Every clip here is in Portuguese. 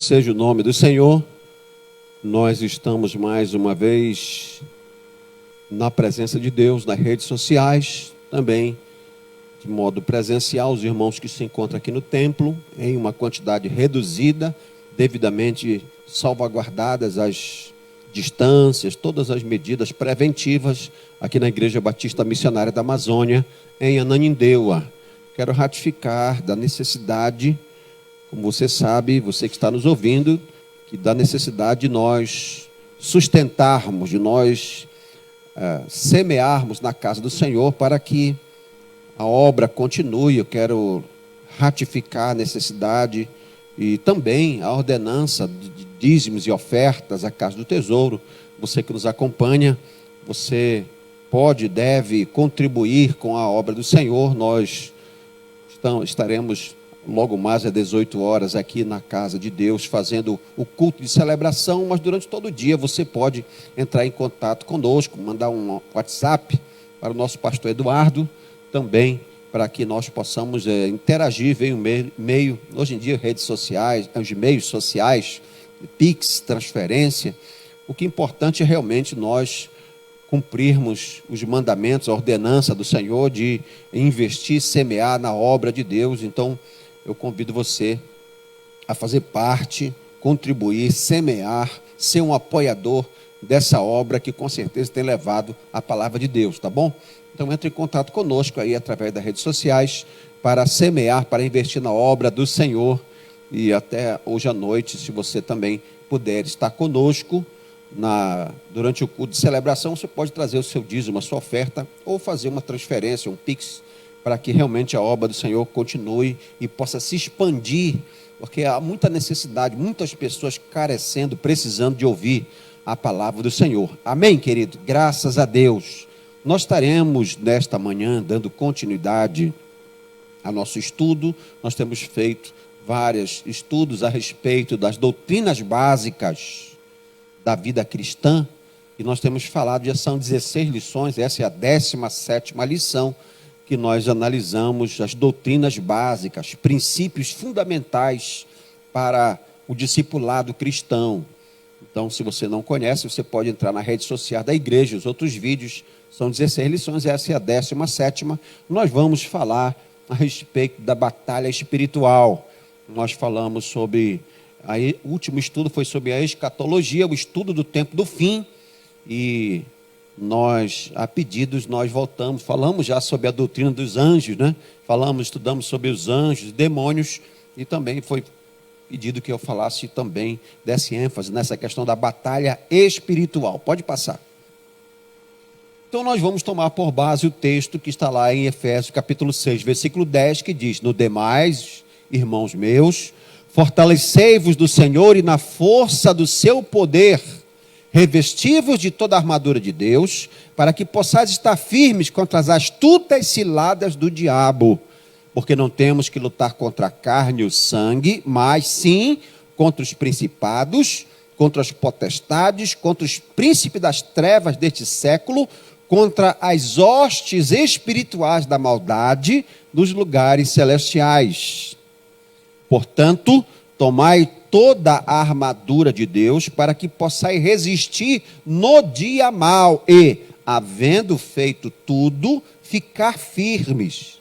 Seja o nome do Senhor. Nós estamos mais uma vez na presença de Deus, nas redes sociais, também de modo presencial, os irmãos que se encontram aqui no templo, em uma quantidade reduzida, devidamente salvaguardadas as distâncias, todas as medidas preventivas, aqui na Igreja Batista Missionária da Amazônia, em Ananindeua. Quero ratificar da necessidade, como você sabe, você que está nos ouvindo, que da necessidade de nós sustentarmos, de nós semearmos na casa do Senhor para que a obra continue. Eu quero ratificar a necessidade e também a ordenança de dízimos e ofertas à Casa do Tesouro. Você que nos acompanha, você pode e deve contribuir com a obra do Senhor. Nós estaremos logo mais às 18 horas aqui na casa de Deus, fazendo o culto de celebração, mas durante todo o dia você pode entrar em contato conosco, mandar um WhatsApp para o nosso pastor Eduardo, também para que nós possamos interagir, veio meio, hoje em dia redes sociais, os meios sociais, Pix, transferência. O que é importante é realmente nós cumprirmos os mandamentos, a ordenança do Senhor de investir, semear na obra de Deus. Então, eu convido você a fazer parte, contribuir, semear, ser um apoiador dessa obra que com certeza tem levado a palavra de Deus, tá bom? Então entre em contato conosco aí através das redes sociais para semear, para investir na obra do Senhor. E até hoje à noite, se você também puder estar conosco durante o culto de celebração, você pode trazer o seu dízimo, a sua oferta, ou fazer uma transferência, um Pix, para que realmente a obra do Senhor continue e possa se expandir, porque há muita necessidade, muitas pessoas carecendo, precisando de ouvir a palavra do Senhor. Amém, querido? Graças a Deus. Nós estaremos nesta manhã dando continuidade ao nosso estudo. Nós temos feito vários estudos a respeito das doutrinas básicas da vida cristã, e nós temos falado, já são 16 lições, essa é a 17ª lição, que nós analisamos as doutrinas básicas, princípios fundamentais para o discipulado cristão. Então, se você não conhece, você pode entrar na rede social da igreja, os outros vídeos, são 16 lições, essa é a 17ª. Nós vamos falar a respeito da batalha espiritual. Nós falamos sobre, o último estudo foi sobre a escatologia, o estudo do tempo do fim, e nós, a pedidos, nós voltamos, falamos já sobre a doutrina dos anjos, né? Estudamos sobre os anjos, demônios, e também foi pedido que eu falasse também, desse ênfase nessa questão da batalha espiritual. Pode passar. Então nós vamos tomar por base o texto que está lá em Efésios capítulo 6, versículo 10, que diz: no demais, irmãos meus, fortalecei-vos do Senhor e na força do seu poder, revestivos de toda a armadura de Deus, para que possais estar firmes contra as astutas ciladas do diabo, porque não temos que lutar contra a carne e o sangue, mas sim contra os principados, contra as potestades, contra os príncipes das trevas deste século, contra as hostes espirituais da maldade nos lugares celestiais. Portanto, tomai toda a armadura de Deus para que possais resistir no dia mau e, havendo feito tudo, ficar firmes.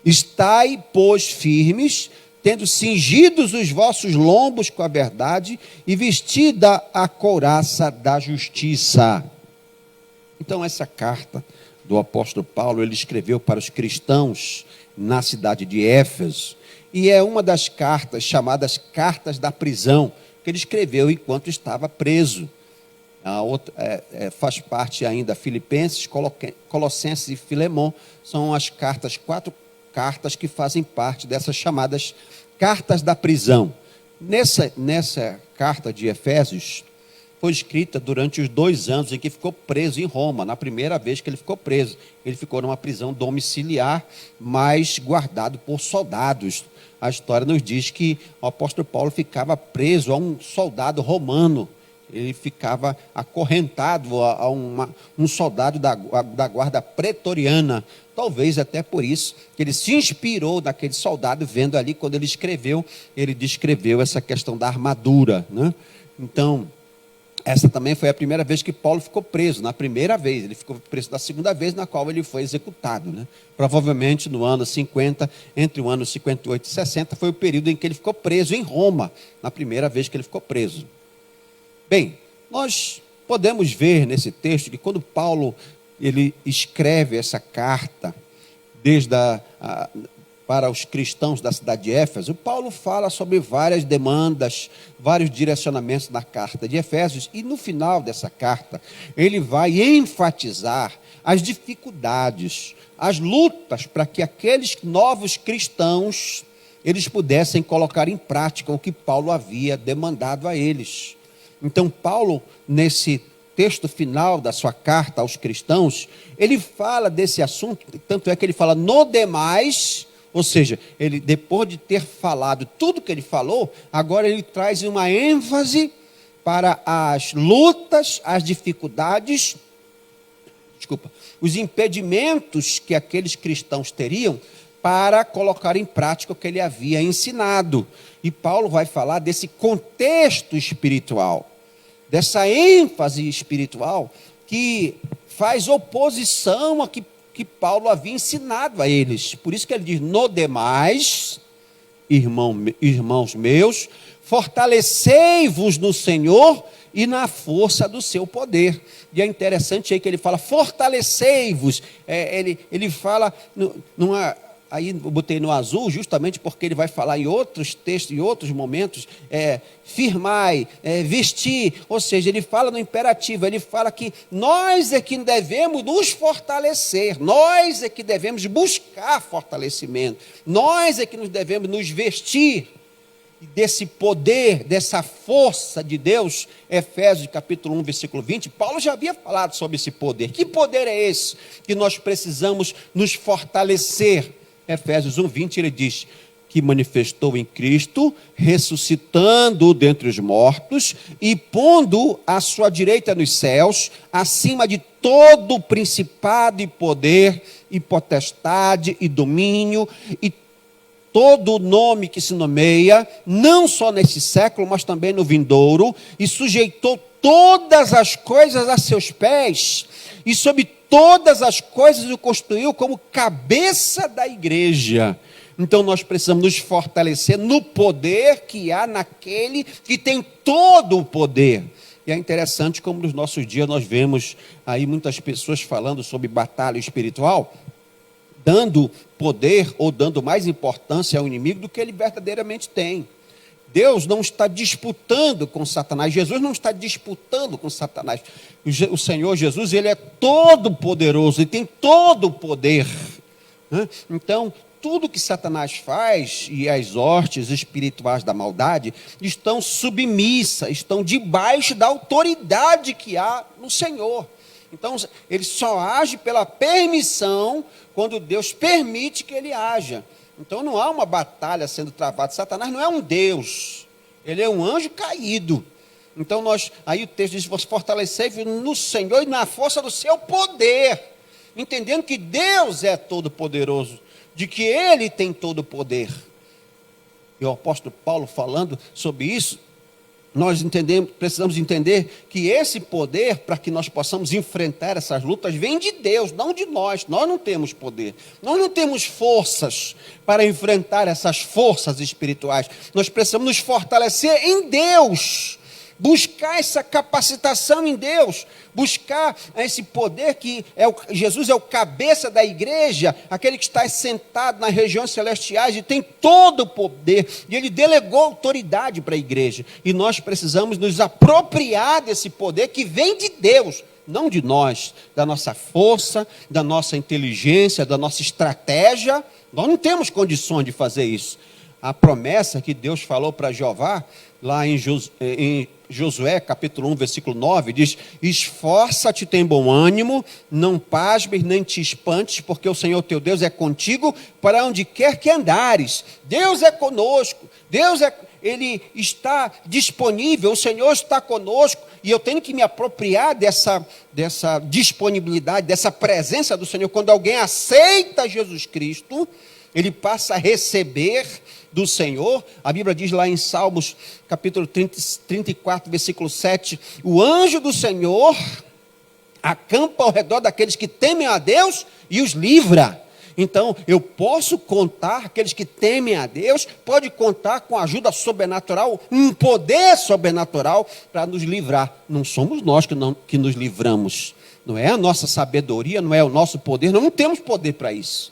Estai, pois, firmes, tendo cingidos os vossos lombos com a verdade e vestida a couraça da justiça. Então essa carta do apóstolo Paulo, ele escreveu para os cristãos na cidade de Éfeso, e é uma das cartas chamadas cartas da prisão, que ele escreveu enquanto estava preso. A outra, faz parte ainda Filipenses, Colossenses e Filemão, são as cartas, 4 cartas que fazem parte dessas chamadas cartas da prisão. Nessa carta de Efésios, foi escrita durante os 2 anos em que ficou preso em Roma. Na primeira vez que ele ficou preso, ele ficou numa prisão domiciliar, mas guardado por soldados. A história nos diz que o apóstolo Paulo ficava preso a um soldado romano, Ele ficava acorrentado a um soldado da guarda pretoriana. Talvez até por isso que ele se inspirou naquele soldado, vendo ali, quando ele descreveu essa questão da armadura, né? Então, essa também foi a primeira vez que Paulo ficou preso. Na primeira vez, ele ficou preso na segunda vez, na qual ele foi executado, né? Provavelmente no ano 50, entre o ano 58 e 60, foi o período em que ele ficou preso em Roma, na primeira vez que ele ficou preso. Bem, nós podemos ver nesse texto que quando Paulo ele escreve essa carta para os cristãos da cidade de Éfeso, Paulo fala sobre várias demandas, vários direcionamentos na carta de Efésios, e no final dessa carta, ele vai enfatizar as dificuldades, as lutas para que aqueles novos cristãos, eles pudessem colocar em prática o que Paulo havia demandado a eles. Então, Paulo, nesse texto final da sua carta aos cristãos, ele fala desse assunto, tanto é que ele fala no demais, ou seja, ele, depois de ter falado tudo que ele falou, agora ele traz uma ênfase para as lutas, as dificuldades, os impedimentos que aqueles cristãos teriam para colocar em prática o que ele havia ensinado. E Paulo vai falar desse contexto espiritual, dessa ênfase espiritual que faz oposição a que Paulo havia ensinado a eles. Por isso que ele diz: no demais, irmãos meus, fortalecei-vos no Senhor e na força do seu poder. E é interessante aí que ele fala fortalecei-vos. Ele fala aí eu botei no azul justamente porque ele vai falar em outros textos, em outros momentos, firmai, vestir, ou seja, ele fala no imperativo, ele fala que nós é que devemos nos fortalecer, nós é que devemos buscar fortalecimento, nós é que nos devemos nos vestir desse poder, dessa força de Deus. Efésios capítulo 1, versículo 20, Paulo já havia falado sobre esse poder. Que poder é esse que nós precisamos nos fortalecer? Efésios 1, 20, ele diz que manifestou em Cristo, ressuscitando dentre os mortos e pondo à sua direita nos céus, acima de todo principado e poder e potestade e domínio e todo nome que se nomeia, não só nesse século, mas também no vindouro, e sujeitou todas as coisas a seus pés, e sobre todas as coisas o constituiu como cabeça da igreja. Então nós precisamos nos fortalecer no poder que há naquele que tem todo o poder. E é interessante como nos nossos dias nós vemos aí muitas pessoas falando sobre batalha espiritual, dando poder ou dando mais importância ao inimigo do que ele verdadeiramente tem. Deus não está disputando com Satanás, Jesus não está disputando com Satanás. O Senhor Jesus, ele é todo poderoso, ele tem todo o poder. Então, tudo que Satanás faz e as hostes espirituais da maldade estão submissas, estão debaixo da autoridade que há no Senhor. Então, ele só age pela permissão quando Deus permite que ele haja. Então, não há uma batalha sendo travada. Satanás não é um Deus, ele é um anjo caído. Então, aí o texto diz: vos fortalecei-vos no Senhor e na força do seu poder, entendendo que Deus é todo poderoso, de que ele tem todo o poder. E o apóstolo Paulo falando sobre isso, nós precisamos entender que esse poder, para que nós possamos enfrentar essas lutas, vem de Deus, não de nós. Nós não temos poder, nós não temos forças para enfrentar essas forças espirituais. Nós precisamos nos fortalecer em Deus, buscar essa capacitação em Deus, buscar esse poder que Jesus é o cabeça da igreja, aquele que está sentado nas regiões celestiais e tem todo o poder, e ele delegou autoridade para a igreja, e nós precisamos nos apropriar desse poder que vem de Deus, não de nós, da nossa força, da nossa inteligência, da nossa estratégia. Nós não temos condições de fazer isso. A promessa que Deus falou para Jeová, lá em Josué, capítulo 1, versículo 9, diz: esforça-te, tem bom ânimo, não pasmes, nem te espantes, porque o Senhor teu Deus é contigo, para onde quer que andares. Deus é conosco, Deus ele está disponível, o Senhor está conosco, e eu tenho que me apropriar dessa disponibilidade, dessa presença do Senhor. Quando alguém aceita Jesus Cristo, ele passa a receber do Senhor. A Bíblia diz lá em Salmos, capítulo 34, versículo 7, o anjo do Senhor acampa ao redor daqueles que temem a Deus e os livra. Então, eu posso contar, aqueles que temem a Deus, pode contar com a ajuda sobrenatural, um poder sobrenatural para nos livrar. Não somos nós que nos livramos. Não é a nossa sabedoria, não é o nosso poder, não temos poder para isso.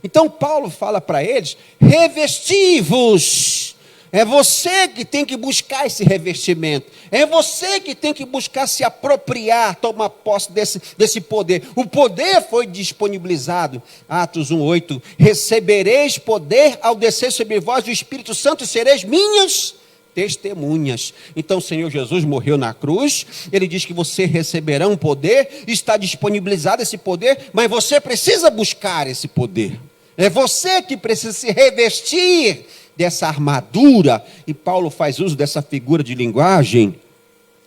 Então, Paulo fala para eles, revesti-vos. É você que tem que buscar esse revestimento. É você que tem que buscar se apropriar, tomar posse desse poder. O poder foi disponibilizado. Atos 1:8. Recebereis poder ao descer sobre vós o Espírito Santo e sereis minhas testemunhas. Então o Senhor Jesus morreu na cruz. Ele diz que você receberá um poder. Está disponibilizado esse poder, mas você precisa buscar esse poder. É você que precisa se revestir dessa armadura, e Paulo faz uso dessa figura de linguagem,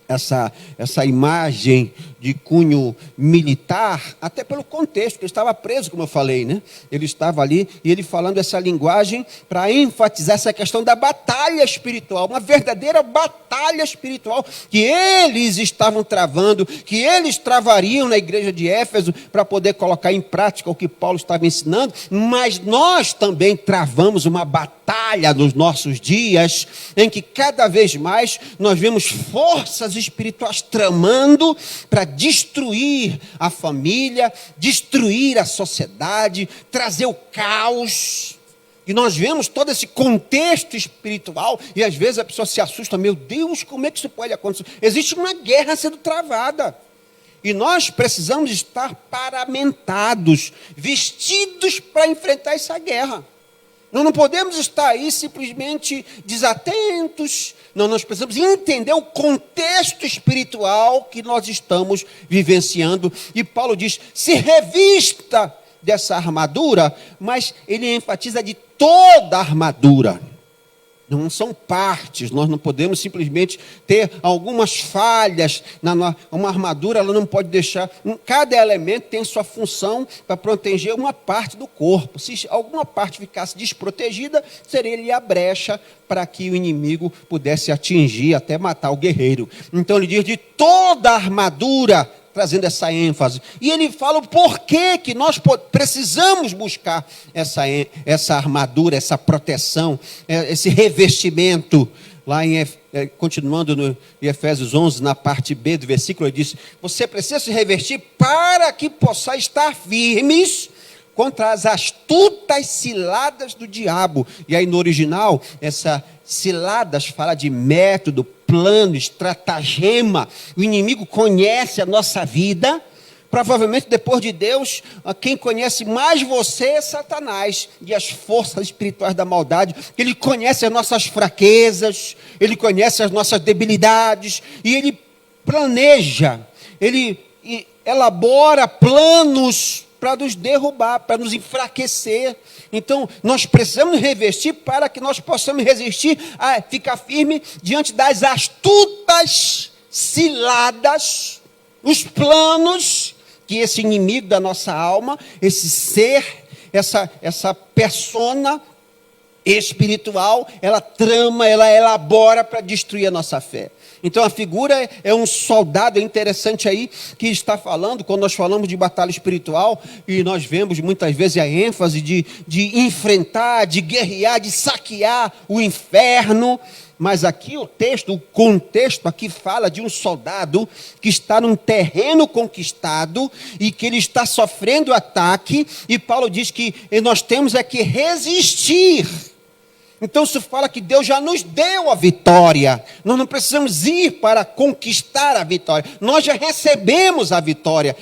essa imagem de cunho militar, até pelo contexto, que ele estava preso, como eu falei, né? Ele estava ali, e ele falando essa linguagem para enfatizar essa questão da batalha espiritual, uma verdadeira batalha espiritual, que eles estavam travando, que eles travariam na igreja de Éfeso, para poder colocar em prática o que Paulo estava ensinando, mas nós também travamos uma batalha nos nossos dias, em que cada vez mais nós vemos forças espirituais tramando para destruir a família, destruir a sociedade, trazer o caos. E nós vemos todo esse contexto espiritual, e às vezes a pessoa se assusta, meu Deus, como é que isso pode acontecer? Existe uma guerra sendo travada. E nós precisamos estar paramentados, vestidos para enfrentar essa guerra. Nós não podemos estar aí simplesmente desatentos. Não, nós precisamos entender o contexto espiritual que nós estamos vivenciando. E Paulo diz, se revista dessa armadura, mas ele enfatiza de toda a armadura. Não são partes, nós não podemos simplesmente ter algumas falhas. Uma armadura, ela não pode deixar... Cada elemento tem sua função para proteger uma parte do corpo. Se alguma parte ficasse desprotegida, seria ali a brecha para que o inimigo pudesse atingir, até matar o guerreiro. Então ele diz de toda a armadura, trazendo essa ênfase. E ele fala o porquê que nós precisamos buscar essa armadura, essa proteção, esse revestimento. Lá continuando em Efésios 11, na parte B do versículo, ele diz, você precisa se revestir para que possa estar firmes contra as astutas ciladas do diabo. E aí no original, essa ciladas fala de método, plano, estratagema. O inimigo conhece a nossa vida. Provavelmente depois de Deus, quem conhece mais você é Satanás e as forças espirituais da maldade. Ele conhece as nossas fraquezas, ele conhece as nossas debilidades, e ele planeja, ele elabora planos para nos derrubar, para nos enfraquecer. Então, nós precisamos revestir para que nós possamos resistir, ficar firme diante das astutas ciladas, os planos que esse inimigo da nossa alma, esse ser, essa persona espiritual, ela trama, ela elabora para destruir a nossa fé. Então a figura é um soldado, é interessante aí que está falando, quando nós falamos de batalha espiritual, e nós vemos muitas vezes a ênfase de enfrentar, de guerrear, de saquear o inferno. Mas aqui o contexto aqui fala de um soldado que está num terreno conquistado e que ele está sofrendo ataque, e Paulo diz que nós temos que resistir. Então isso fala que Deus já nos deu a vitória. Nós não precisamos ir para conquistar a vitória. Nós já recebemos a vitória.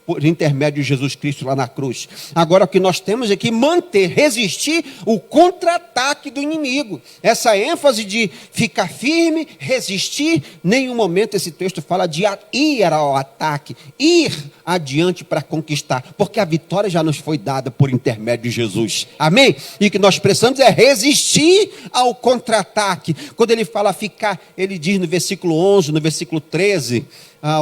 por intermédio de Jesus Cristo lá na cruz. Agora o que nós temos é que manter, resistir o contra-ataque do inimigo. Essa ênfase de ficar firme, resistir, nenhum momento esse texto fala de ir ao ataque, ir adiante para conquistar, porque a vitória já nos foi dada por intermédio de Jesus. Amém? E o que nós precisamos é resistir ao contra-ataque. Quando ele fala ficar, ele diz no versículo 11, no versículo 13,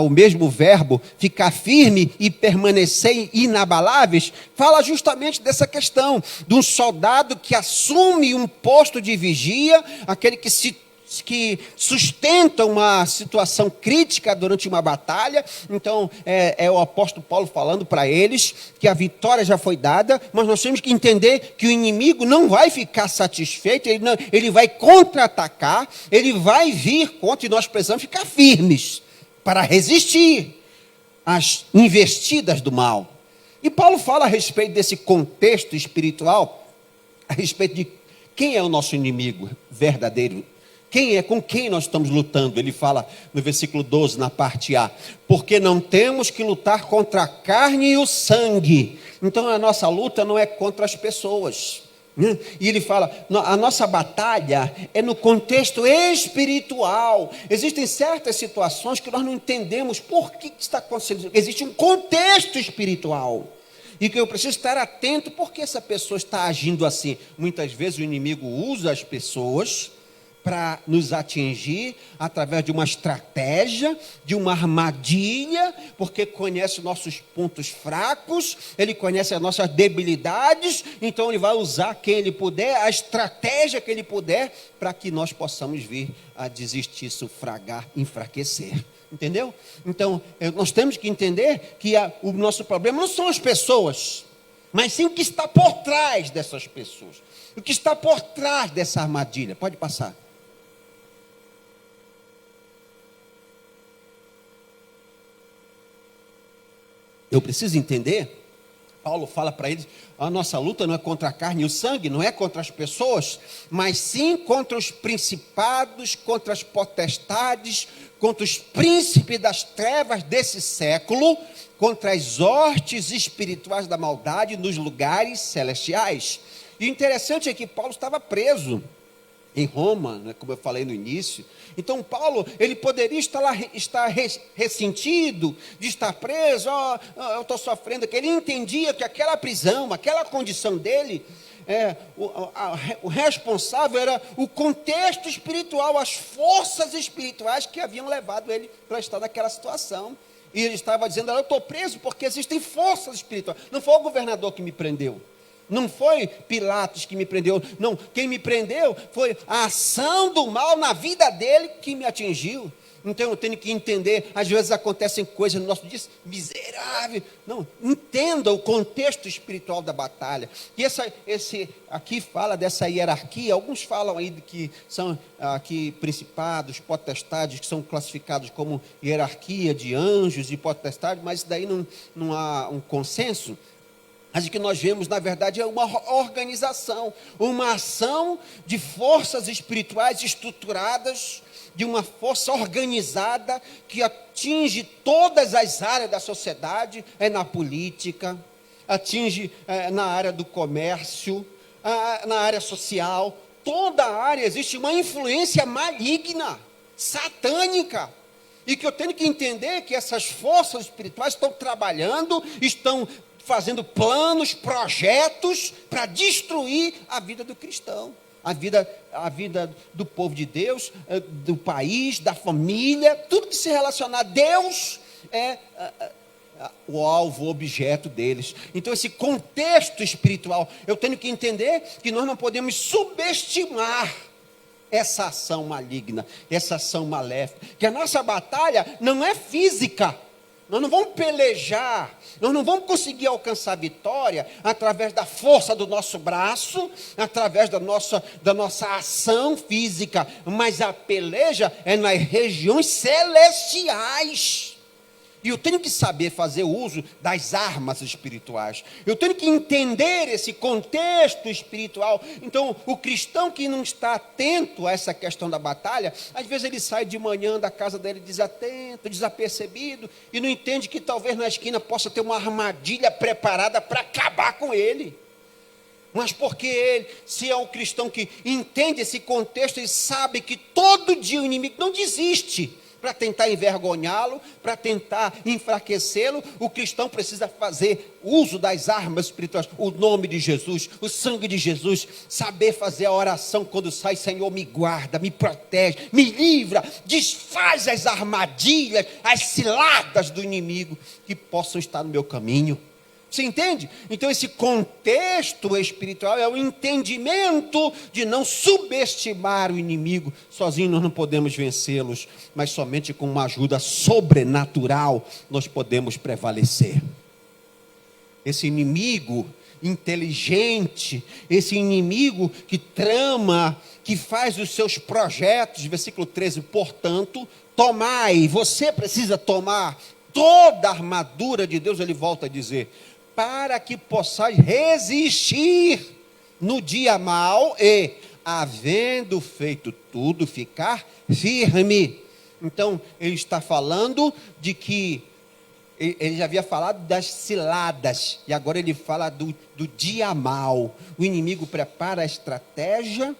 o mesmo verbo, ficar firme e permanecer inabaláveis, fala justamente dessa questão, de um soldado que assume um posto de vigia, aquele que sustenta uma situação crítica durante uma batalha. Então é o apóstolo Paulo falando para eles que a vitória já foi dada, mas nós temos que entender que o inimigo não vai ficar satisfeito, ele vai contra-atacar, ele vai vir contra, e nós precisamos ficar firmes para resistir às investidas do mal. E Paulo fala a respeito desse contexto espiritual, a respeito de quem é o nosso inimigo verdadeiro. Com quem nós estamos lutando? Ele fala no versículo 12, na parte A, porque não temos que lutar contra a carne e o sangue. Então a nossa luta não é contra as pessoas, né? E ele fala, a nossa batalha é no contexto espiritual. Existem certas situações que nós não entendemos por que está acontecendo. Existe um contexto espiritual, e que eu preciso estar atento, porque essa pessoa está agindo assim. Muitas vezes o inimigo usa as pessoas para nos atingir através de uma estratégia, de uma armadilha, porque conhece nossos pontos fracos, ele conhece as nossas debilidades, então ele vai usar quem ele puder, a estratégia que ele puder, para que nós possamos vir a desistir, sufragar, enfraquecer. Entendeu? Então, nós temos que entender que o nosso problema não são as pessoas, mas sim o que está por trás dessas pessoas, o que está por trás dessa armadilha. Pode passar. Eu preciso entender, Paulo fala para eles, a nossa luta não é contra a carne e o sangue, não é contra as pessoas, mas sim contra os principados, contra as potestades, contra os príncipes das trevas desse século, contra as hostes espirituais da maldade nos lugares celestiais. E o interessante é que Paulo estava preso em Roma, né, como eu falei no início. Então Paulo, ele poderia estar ressentido de estar preso, eu estou sofrendo, que ele entendia que aquela prisão, aquela condição dele, o responsável era o contexto espiritual, as forças espirituais que haviam levado ele para estar naquela situação. E ele estava dizendo, eu estou preso porque existem forças espirituais, não foi o governador que me prendeu, não foi Pilatos que me prendeu, não, quem me prendeu foi a ação do mal na vida dele que me atingiu. Então eu tenho que entender, às vezes acontecem coisas no nosso dia, miserável. Não, entenda o contexto espiritual da batalha. E esse aqui fala dessa hierarquia, alguns falam aí que são aqui principados, potestades, que são classificados como hierarquia de anjos e potestades, mas isso daí não há um consenso. Mas o que nós vemos, na verdade, é uma organização, uma ação de forças espirituais estruturadas, de uma força organizada que atinge todas as áreas da sociedade, na política, atinge na área do comércio, na área social, toda a área existe uma influência maligna, satânica. E que eu tenho que entender que essas forças espirituais estão trabalhando, estão fazendo planos, projetos para destruir a vida do cristão, a vida do povo de Deus, do país, da família, tudo que se relacionar a Deus é o alvo, o objeto deles. Então esse contexto espiritual, eu tenho que entender que nós não podemos subestimar essa ação maligna, essa ação maléfica, que a nossa batalha não é física. Nós não vamos pelejar, nós não vamos conseguir alcançar vitória através da força do nosso braço, através da nossa ação física, mas a peleja é nas regiões celestiais. E eu tenho que saber fazer uso das armas espirituais. Eu tenho que entender esse contexto espiritual. Então, o cristão que não está atento a essa questão da batalha, às vezes ele sai de manhã da casa dele desatento, desapercebido, e não entende que talvez na esquina possa ter uma armadilha preparada para acabar com ele. Mas porque ele, se é um cristão que entende esse contexto e sabe que todo dia o inimigo não desiste para tentar envergonhá-lo, para tentar enfraquecê-lo, o cristão precisa fazer uso das armas espirituais, o nome de Jesus, o sangue de Jesus, saber fazer a oração quando sai: Senhor, me guarda, me protege, me livra, desfaz as armadilhas, as ciladas do inimigo que possam estar no meu caminho. Você entende? Então esse contexto espiritual é o entendimento de não subestimar o inimigo. Sozinho nós não podemos vencê-los, mas somente com uma ajuda sobrenatural nós podemos prevalecer. Esse inimigo inteligente, esse inimigo que trama, que faz os seus projetos, versículo 13, portanto, tomai, você precisa tomar toda a armadura de Deus, ele volta a dizer, para que possais resistir no dia mau e, havendo feito tudo, ficar firme. Então, ele está falando de que, ele já havia falado das ciladas, e agora ele fala do dia mau. O inimigo prepara a estratégia,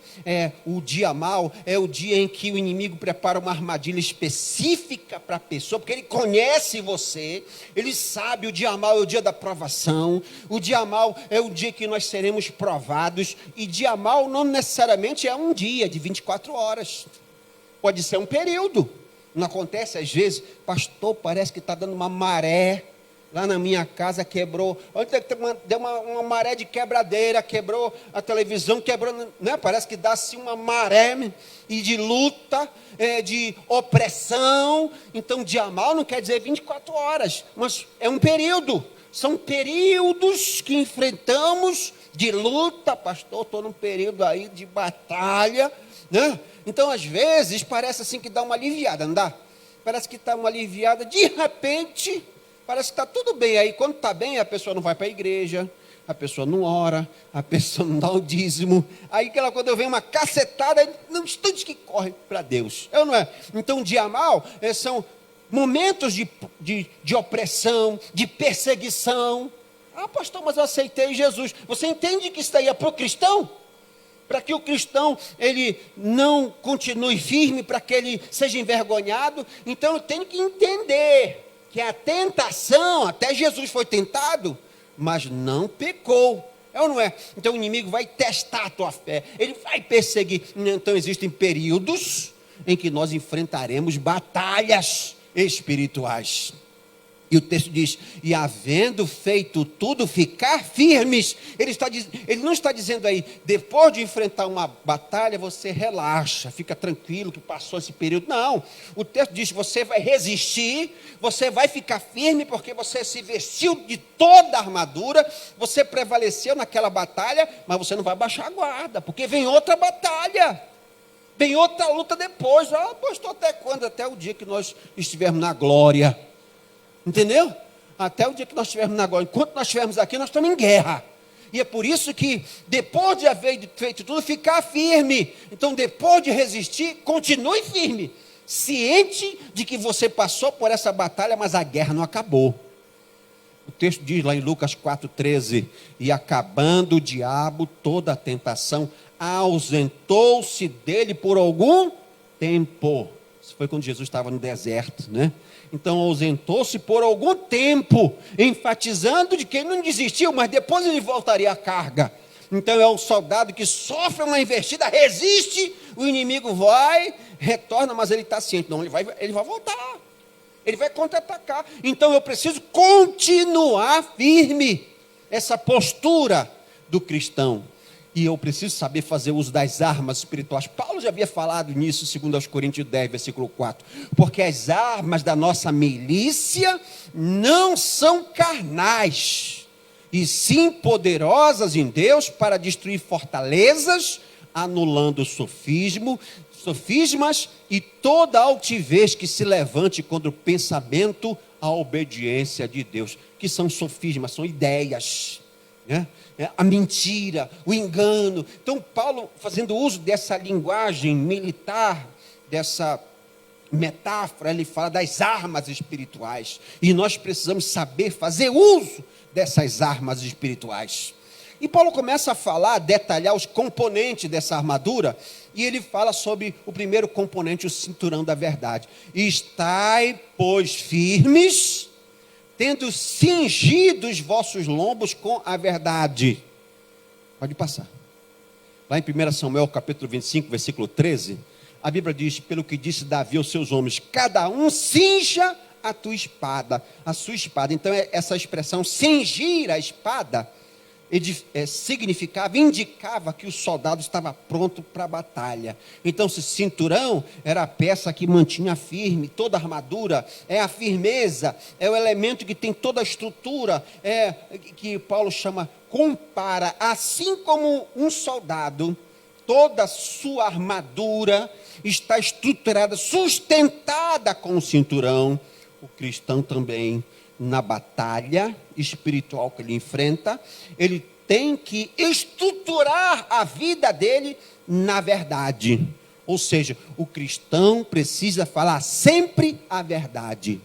o dia mau é o dia em que o inimigo prepara uma armadilha específica para a pessoa, porque ele conhece você, ele sabe, o dia mau é o dia da provação, o dia mau é o dia que nós seremos provados, e dia mau não necessariamente é um dia de 24 horas, pode ser um período. Não acontece às vezes, pastor, parece que está dando uma maré, lá na minha casa quebrou, deu uma maré de quebradeira, quebrou a televisão, quebrou, né? Parece que dá assim uma maré, e de luta, de opressão. Então dia mau não quer dizer 24 horas, mas é um período, são períodos que enfrentamos de luta. Pastor, estou num período aí de batalha, né? Então, às vezes, parece assim que dá uma aliviada, não dá? Parece que está uma aliviada, de repente, parece que está tudo bem. Aí, quando está bem, a pessoa não vai para a igreja, a pessoa não ora, a pessoa não dá o dízimo. Aí, quando eu venho uma cacetada, no instante que corre para Deus. É ou não é? Então, dia mau são momentos de opressão, de perseguição. Ah, pastor, mas eu aceitei Jesus. Você entende que isso aí é para o cristão? Para que o cristão, ele não continue firme, para que ele seja envergonhado. Então eu tenho que entender que a tentação, até Jesus foi tentado, mas não pecou. É ou não é? Então o inimigo vai testar a tua fé, ele vai perseguir. Então existem períodos em que nós enfrentaremos batalhas espirituais. E o texto diz, e havendo feito tudo, ficar firmes. Ele não está dizendo aí, depois de enfrentar uma batalha, você relaxa, fica tranquilo que passou esse período. Não, o texto diz, você vai resistir, você vai ficar firme, porque você se vestiu de toda a armadura, você prevaleceu naquela batalha, mas você não vai baixar a guarda, porque vem outra batalha, vem outra luta depois. Ah, pastor, até quando? Até o dia que nós estivermos na glória. Entendeu? Até o dia que nós estivermos na glória. Enquanto nós estivermos aqui, nós estamos em guerra. E é por isso que, depois de haver feito tudo, ficar firme. Então, depois de resistir, continue firme. Ciente de que você passou por essa batalha, mas a guerra não acabou. O texto diz lá em Lucas 4,13, e acabando o diabo toda a tentação, ausentou-se dele por algum tempo. Isso foi quando Jesus estava no deserto, né? Então ausentou-se por algum tempo, enfatizando de que ele não desistiu, mas depois ele voltaria à carga. Então é um soldado que sofre uma investida, resiste, o inimigo vai, retorna, mas ele está ciente, não, ele vai voltar, ele vai contra-atacar. Então eu preciso continuar firme, essa postura do cristão. E eu preciso saber fazer uso das armas espirituais. Paulo já havia falado nisso, segundo aos Coríntios 10, versículo 4. Porque as armas da nossa milícia não são carnais, e sim poderosas em Deus para destruir fortalezas, anulando o sofismo, Sofismas e toda altivez que se levante contra o pensamento, a obediência de Deus. Que são sofismas? São ideias, né? A mentira, o engano. Então Paulo, fazendo uso dessa linguagem militar, dessa metáfora, ele fala das armas espirituais. E nós precisamos saber fazer uso dessas armas espirituais. E Paulo começa a falar, detalhar os componentes dessa armadura, e ele fala sobre o primeiro componente, o cinturão da verdade. Estai, pois, firmes, tendo cingido os vossos lombos com a verdade. Pode passar. Lá em 1 Samuel, capítulo 25, versículo 13, a Bíblia diz, pelo que disse Davi aos seus homens, cada um cinja a tua espada, a sua espada. Então, essa expressão, cingir a espada, significava, indicava que o soldado estava pronto para a batalha. Então, esse cinturão era a peça que mantinha firme toda a armadura, é a firmeza, é o elemento que tem toda a estrutura, que Paulo chama, compara, assim como um soldado, toda a sua armadura está estruturada, sustentada com o cinturão. O cristão também, na batalha espiritual que ele enfrenta, ele tem que estruturar a vida dele na verdade. Ou seja, o cristão precisa falar sempre a verdade.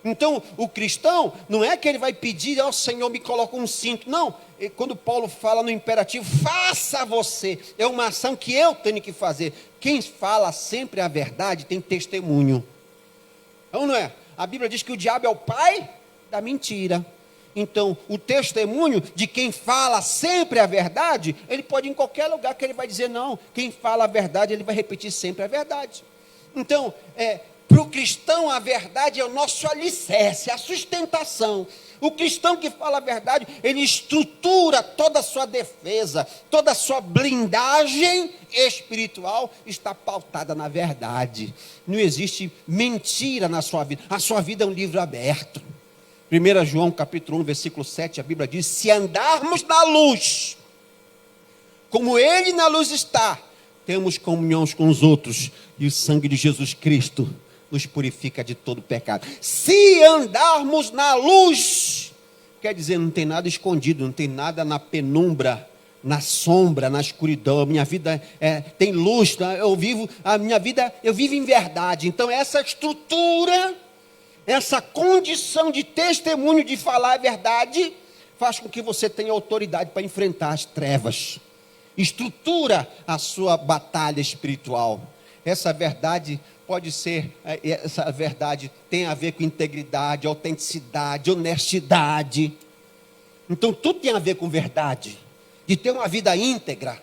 Então, o cristão, não é que ele vai pedir, ó Senhor, me coloca um cinto. Não, quando Paulo fala no imperativo, faça você, é uma ação que eu tenho que fazer. Quem fala sempre a verdade tem testemunho. Então, não é? A Bíblia diz que o diabo é o pai da mentira. Então, o testemunho de quem fala sempre a verdade, ele pode ir em qualquer lugar que ele vai dizer não. Quem fala a verdade, ele vai repetir sempre a verdade. Então, para o cristão, a verdade é o nosso alicerce, a sustentação. O cristão que fala a verdade, ele estrutura toda a sua defesa, toda a sua blindagem espiritual está pautada na verdade. Não existe mentira na sua vida. A sua vida é um livro aberto. 1 João capítulo 1, versículo 7, a Bíblia diz, se andarmos na luz, como Ele na luz está, temos comunhão uns com os outros, e o sangue de Jesus Cristo nos purifica de todo pecado. Se andarmos na luz, quer dizer, não tem nada escondido, não tem nada na penumbra, na sombra, na escuridão. A minha vida tem luz, eu vivo em verdade. Então essa estrutura, essa condição de testemunho de falar a verdade, faz com que você tenha autoridade para enfrentar as trevas. Estrutura a sua batalha espiritual. Essa verdade tem a ver com integridade, autenticidade, honestidade. Então tudo tem a ver com verdade, de ter uma vida íntegra,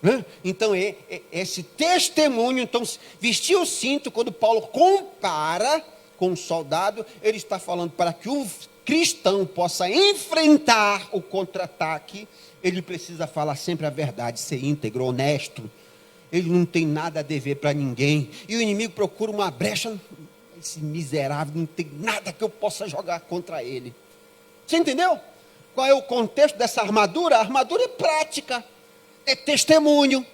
né? Então esse testemunho, então vestir o cinto, quando Paulo compara com um soldado, ele está falando para que o cristão possa enfrentar o contra-ataque, ele precisa falar sempre a verdade, ser íntegro, honesto. Ele não tem nada a dever para ninguém. E o inimigo procura uma brecha. Esse miserável, não tem nada que eu possa jogar contra ele. Você entendeu? Qual é o contexto dessa armadura? A armadura é prática, é testemunho.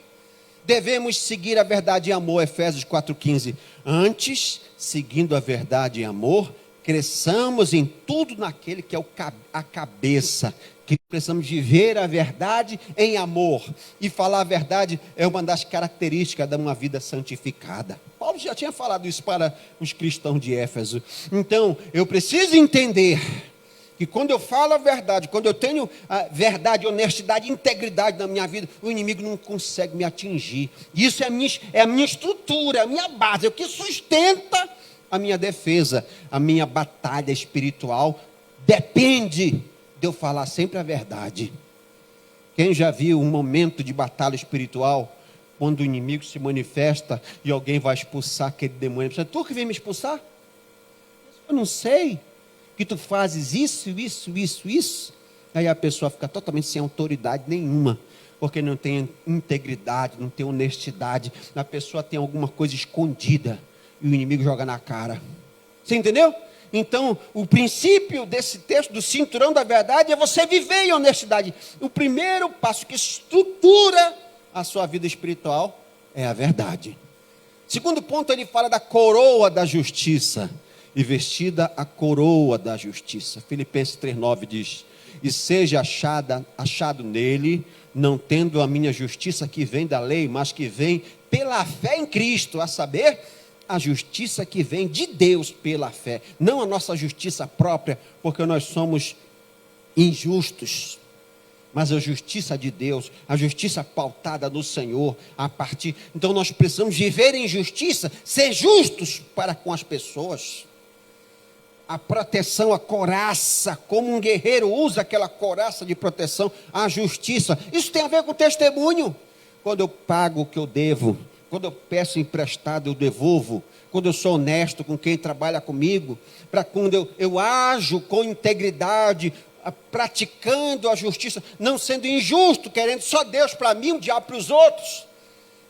Devemos seguir a verdade em amor, Efésios 4,15. Antes, seguindo a verdade em amor, cresçamos em tudo naquele que é a cabeça, que precisamos viver a verdade em amor, e falar a verdade é uma das características de uma vida santificada. Paulo já tinha falado isso para os cristãos de Éfeso. Então, eu preciso entender que quando eu falo a verdade, quando eu tenho a verdade, honestidade, integridade na minha vida, o inimigo não consegue me atingir. Isso é a minha estrutura, a minha base, é o que sustenta a minha defesa, a minha batalha espiritual. Depende de eu falar sempre a verdade. Quem já viu um momento de batalha espiritual, quando o inimigo se manifesta e alguém vai expulsar aquele demônio? Tu que vem me expulsar? Eu não sei que tu fazes isso. Aí a pessoa fica totalmente sem autoridade nenhuma, porque não tem integridade, não tem honestidade. A pessoa tem alguma coisa escondida e o inimigo joga na cara. Você entendeu? Então, o princípio desse texto, do cinturão da verdade, é você viver em honestidade. O primeiro passo que estrutura a sua vida espiritual é a verdade. Segundo ponto, ele fala da coroa da justiça. E vestida a coroa da justiça. Filipenses 3,9 diz: e seja achado nele, não tendo a minha justiça que vem da lei, mas que vem pela fé em Cristo, a saber, a justiça que vem de Deus pela fé, não a nossa justiça própria, porque nós somos injustos, mas a justiça de Deus, a justiça pautada no Senhor, então nós precisamos viver em justiça, ser justos para com as pessoas. A proteção, a couraça, como um guerreiro usa aquela couraça de proteção, a justiça, isso tem a ver com testemunho. Quando eu pago o que eu devo, quando eu peço emprestado, eu devolvo. Quando eu sou honesto com quem trabalha comigo, quando eu ajo com integridade, praticando a justiça, não sendo injusto, querendo só Deus para mim, o diabo para os outros.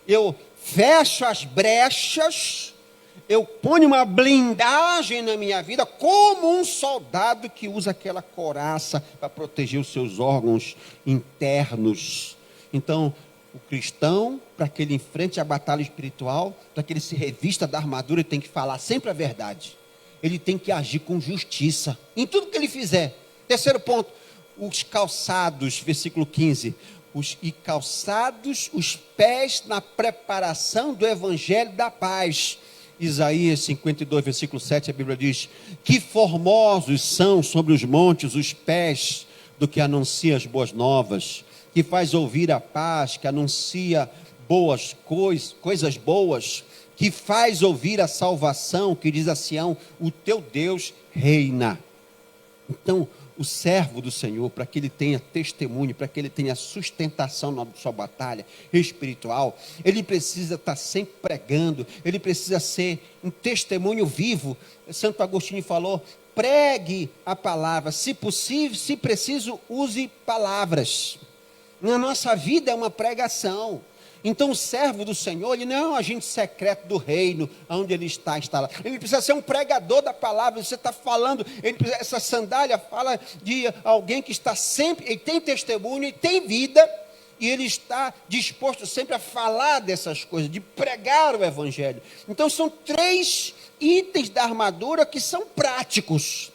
Eu fecho as brechas, eu ponho uma blindagem na minha vida, como um soldado que usa aquela couraça para proteger os seus órgãos internos. Então, o cristão, para que ele enfrente a batalha espiritual, para que ele se revista da armadura, ele tem que falar sempre a verdade. Ele tem que agir com justiça, em tudo que ele fizer. Terceiro ponto, os calçados, versículo 15. E calçados os pés na preparação do evangelho da paz. Isaías 52, versículo 7, a Bíblia diz: que formosos são sobre os montes os pés do que anuncia as boas novas, que faz ouvir a paz, que anuncia coisas boas, que faz ouvir a salvação, que diz a Sião: o teu Deus reina. Então, o servo do Senhor, para que ele tenha testemunho, para que ele tenha sustentação na sua batalha espiritual, ele precisa estar sempre pregando, ele precisa ser um testemunho vivo. Santo Agostinho falou: pregue a palavra, se possível, se preciso, use palavras. Na nossa vida é uma pregação. Então o servo do Senhor, ele não é um agente secreto do reino, onde ele está instalado. Ele precisa ser um pregador da palavra. Você está falando, essa sandália fala de alguém que está sempre, ele tem testemunho, ele tem vida, e ele está disposto sempre a falar dessas coisas, de pregar o evangelho. Então são 3 itens da armadura que são práticos.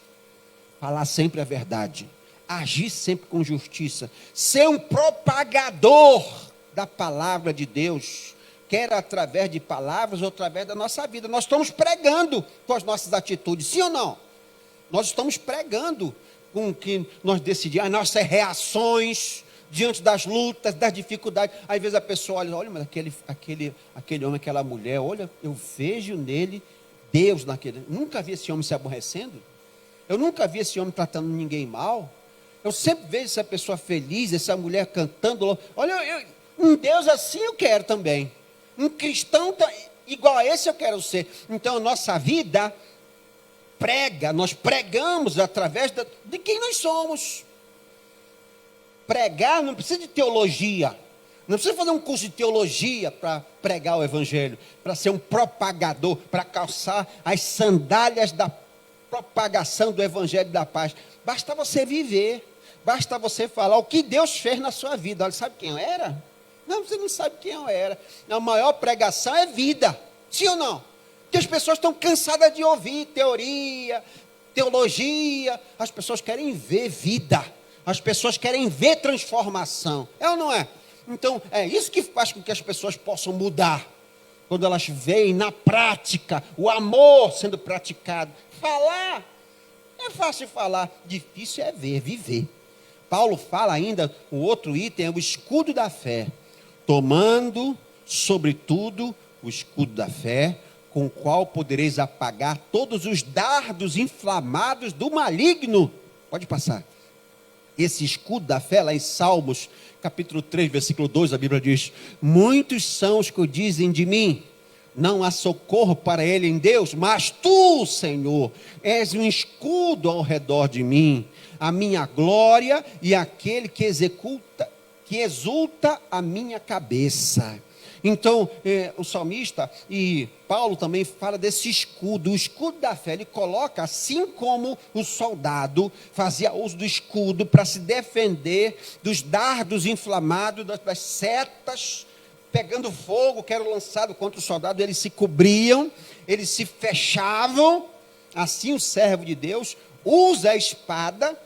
Falar sempre a verdade, agir sempre com justiça, ser um propagador da palavra de Deus, quer através de palavras ou através da nossa vida. Nós estamos pregando com as nossas atitudes, sim ou não? Nós estamos pregando com o que nós decidimos, as nossas reações diante das lutas, das dificuldades. Às vezes a pessoa olha, mas aquele homem, aquela mulher, olha, eu vejo nele Deus naquele. Nunca vi esse homem se aborrecendo, eu nunca vi esse homem tratando ninguém mal, eu sempre vejo essa pessoa feliz, essa mulher cantando. Olha, um Deus assim eu quero também. Um cristão igual a esse eu quero ser. Então a nossa vida nós pregamos através de quem nós somos. Pregar não precisa de teologia. Não precisa fazer um curso de teologia para pregar o evangelho, para ser um propagador, para calçar as sandálias da propagação do evangelho da paz. Basta você viver, basta você falar o que Deus fez na sua vida. Olha, sabe quem eu era? Não, você não sabe quem eu era. A maior pregação é vida, sim ou não? Porque as pessoas estão cansadas de ouvir teoria, teologia. As pessoas querem ver vida, as pessoas querem ver transformação, é ou não é? Então é isso que faz com que as pessoas possam mudar, quando elas veem na prática o amor sendo praticado. Falar é fácil falar, difícil é viver. Paulo fala ainda, o outro item é o escudo da fé, tomando, sobretudo, o escudo da fé, com o qual podereis apagar todos os dardos inflamados do maligno. Pode passar. Esse escudo da fé, lá em Salmos, capítulo 3, versículo 2, a Bíblia diz: muitos são os que dizem de mim, não há socorro para ele em Deus, mas tu, Senhor, és um escudo ao redor de mim, a minha glória e aquele que exulta a minha cabeça. Então, o salmista e Paulo também fala desse escudo, o escudo da fé. Ele coloca, assim como o soldado fazia uso do escudo para se defender dos dardos inflamados, das setas pegando fogo, que era lançado contra o soldado, eles se cobriam, eles se fechavam. Assim o servo de Deus usa a espada,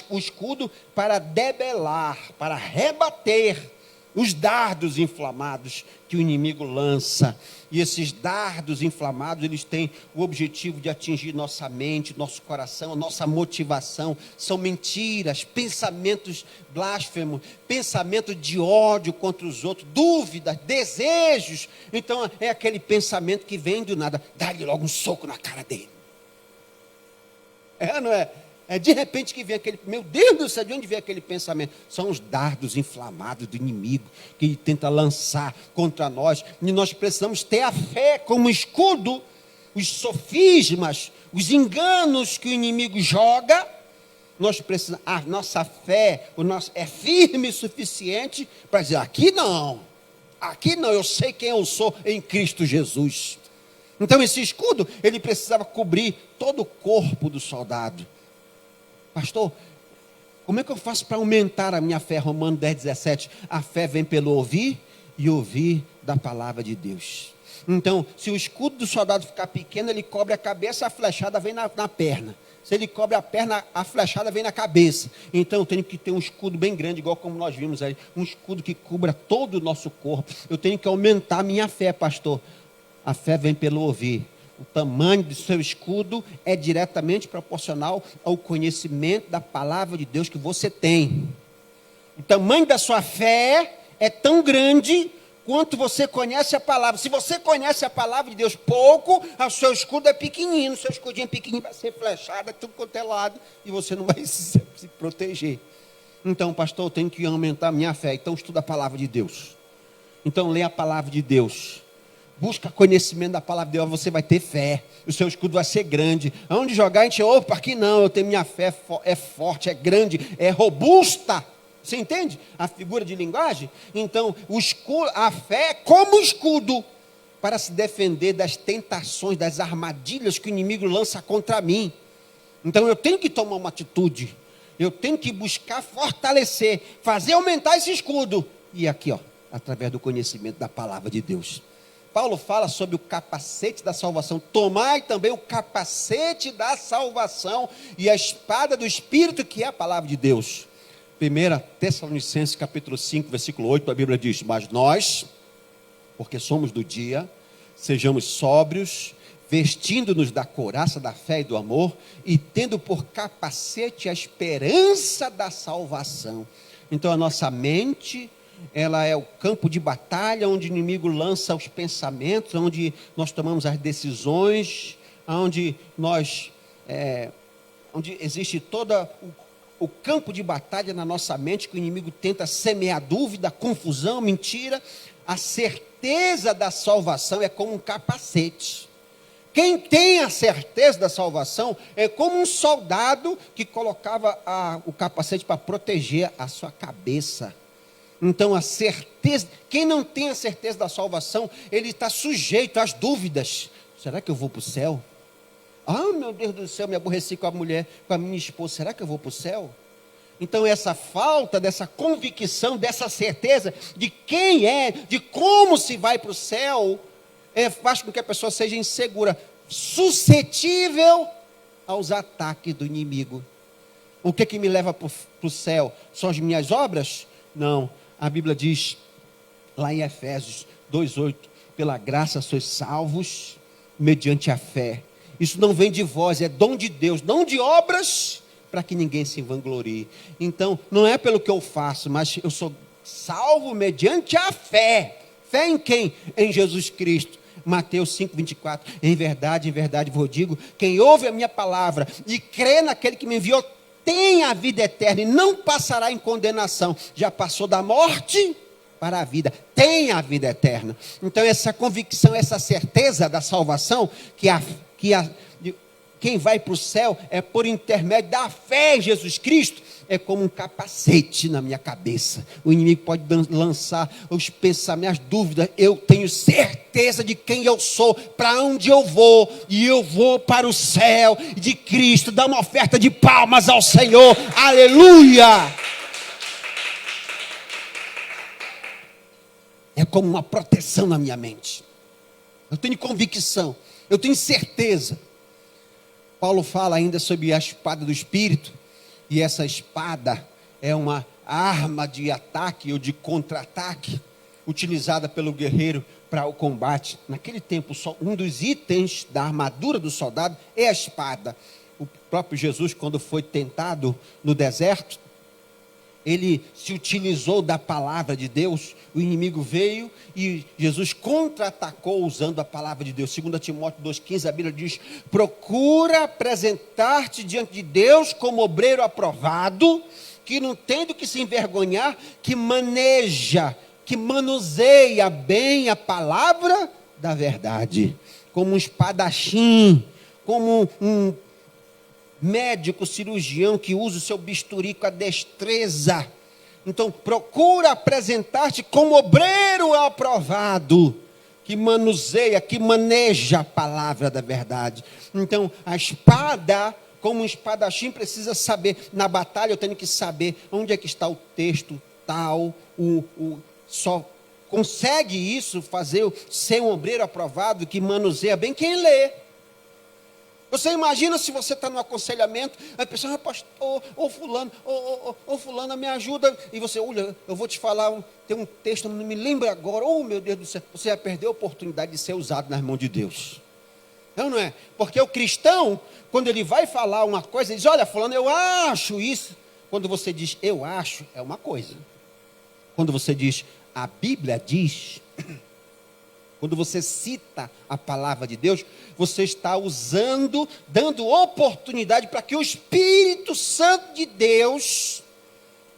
o escudo, para debelar, para rebater os dardos inflamados que o inimigo lança. E esses dardos inflamados, eles têm o objetivo de atingir nossa mente, nosso coração, nossa motivação. São mentiras, pensamentos blasfemos, pensamento de ódio contra os outros, dúvidas, desejos. Então é aquele pensamento que vem do nada, dá-lhe logo um soco na cara dele. Não é? É de repente que vem aquele, meu Deus do céu, de onde vem aquele pensamento? São os dardos inflamados do inimigo, que ele tenta lançar contra nós, e nós precisamos ter a fé como escudo, os sofismas, os enganos que o inimigo joga. Nós precisamos, a nossa fé é firme o suficiente para dizer, aqui não, eu sei quem eu sou em Cristo Jesus. Então esse escudo, ele precisava cobrir todo o corpo do soldado. Pastor, como é que eu faço para aumentar a minha fé? Romanos 10:17. A fé vem pelo ouvir e ouvir da palavra de Deus. Então, se o escudo do soldado ficar pequeno, ele cobre a cabeça, a flechada vem na perna. Se ele cobre a perna, a flechada vem na cabeça. Então, eu tenho que ter um escudo bem grande, igual como nós vimos aí. Um escudo que cubra todo o nosso corpo. Eu tenho que aumentar a minha fé, pastor. A fé vem pelo ouvir. O tamanho do seu escudo é diretamente proporcional ao conhecimento da palavra de Deus que você tem. O tamanho da sua fé é tão grande quanto você conhece a palavra. Se você conhece a palavra de Deus pouco, o seu escudo é pequenino, o seu escudinho é pequenininho, vai ser flechado, tudo quanto é lado, e você não vai se proteger. Então, pastor, eu tenho que aumentar a minha fé. Então, estuda a palavra de Deus. Então, lê a palavra de Deus. Busca conhecimento da palavra de Deus, você vai ter fé. O seu escudo vai ser grande. Aonde jogar, a gente, opa, aqui não, eu tenho minha fé, é forte, é grande, é robusta. Você entende a figura de linguagem? Então, a fé é como escudo para se defender das tentações, das armadilhas que o inimigo lança contra mim. Então, eu tenho que tomar uma atitude. Eu tenho que buscar fortalecer, fazer aumentar esse escudo. E aqui, através do conhecimento da palavra de Deus. Paulo fala sobre o capacete da salvação. Tomai também o capacete da salvação e a espada do Espírito, que é a palavra de Deus. 1 Tessalonicenses capítulo 5, versículo 8, a Bíblia diz: mas nós, porque somos do dia, sejamos sóbrios, vestindo-nos da couraça da fé e do amor, e tendo por capacete a esperança da salvação. Então a nossa mente, ela é o campo de batalha, onde o inimigo lança os pensamentos, onde nós tomamos as decisões, onde existe todo o campo de batalha na nossa mente, que o inimigo tenta semear dúvida, confusão, mentira. A certeza da salvação é como um capacete. Quem tem a certeza da salvação é como um soldado que colocava o capacete para proteger a sua cabeça. Então a certeza, quem não tem a certeza da salvação, ele está sujeito às dúvidas. Será que eu vou para o céu? Ah, meu Deus do céu, me aborreci com a mulher, com a minha esposa, será que eu vou para o céu? Então essa falta dessa convicção, dessa certeza de quem é, de como se vai para o céu, faz com que a pessoa seja insegura, suscetível aos ataques do inimigo. O que me leva para o céu? São as minhas obras? Não. A Bíblia diz, lá em Efésios 2:8, pela graça sois salvos, mediante a fé. Isso não vem de vós, é dom de Deus, não de obras, para que ninguém se vanglorie. Então, não é pelo que eu faço, mas eu sou salvo mediante a fé. Fé em quem? Em Jesus Cristo. Mateus 5:24, em verdade vos digo, quem ouve a minha palavra e crê naquele que me enviou, tem a vida eterna e não passará em condenação. Já passou da morte para a vida, tem a vida eterna. Então essa convicção, essa certeza da salvação, quem vai para o céu é por intermédio da fé em Jesus Cristo, é como um capacete na minha cabeça. O inimigo pode lançar os pensamentos, as dúvidas. Eu tenho certeza de quem eu sou, para onde eu vou, e eu vou para o céu de Cristo. Dá uma oferta de palmas ao Senhor, aleluia! É como uma proteção na minha mente. Eu tenho convicção, eu tenho certeza. Paulo fala ainda sobre a espada do Espírito, e essa espada é uma arma de ataque ou de contra-ataque, utilizada pelo guerreiro para o combate. Naquele tempo, um dos itens da armadura do soldado é a espada. O próprio Jesus, quando foi tentado no deserto, ele se utilizou da palavra de Deus. O inimigo veio e Jesus contra-atacou usando a palavra de Deus. 2 Timóteo 2,15, a Bíblia diz: procura apresentar-te diante de Deus como obreiro aprovado, que não tem do que se envergonhar, que manuseia bem a palavra da verdade, como um espadachim, como um médico cirurgião que usa o seu bisturi com a destreza. Então procura apresentar-te como obreiro aprovado, que manuseia, que maneja a palavra da verdade. Então a espada, como um espadachim, precisa saber. Na batalha eu tenho que saber onde é que está o texto tal. Só consegue isso, ser um obreiro aprovado, que manuseia bem quem lê. Você imagina se você está no aconselhamento, a pessoa: pastor, fulano, me ajuda. E você: olha, eu vou te falar, tem um texto, não me lembro agora. Oh, meu Deus do céu. Você vai perder a oportunidade de ser usado nas mãos de Deus. Não é? Porque o cristão, quando ele vai falar uma coisa, ele diz: olha, fulano, eu acho isso. Quando você diz eu acho, é uma coisa. Quando você diz a Bíblia diz, quando você cita a palavra de Deus, você está dando oportunidade para que o Espírito Santo de Deus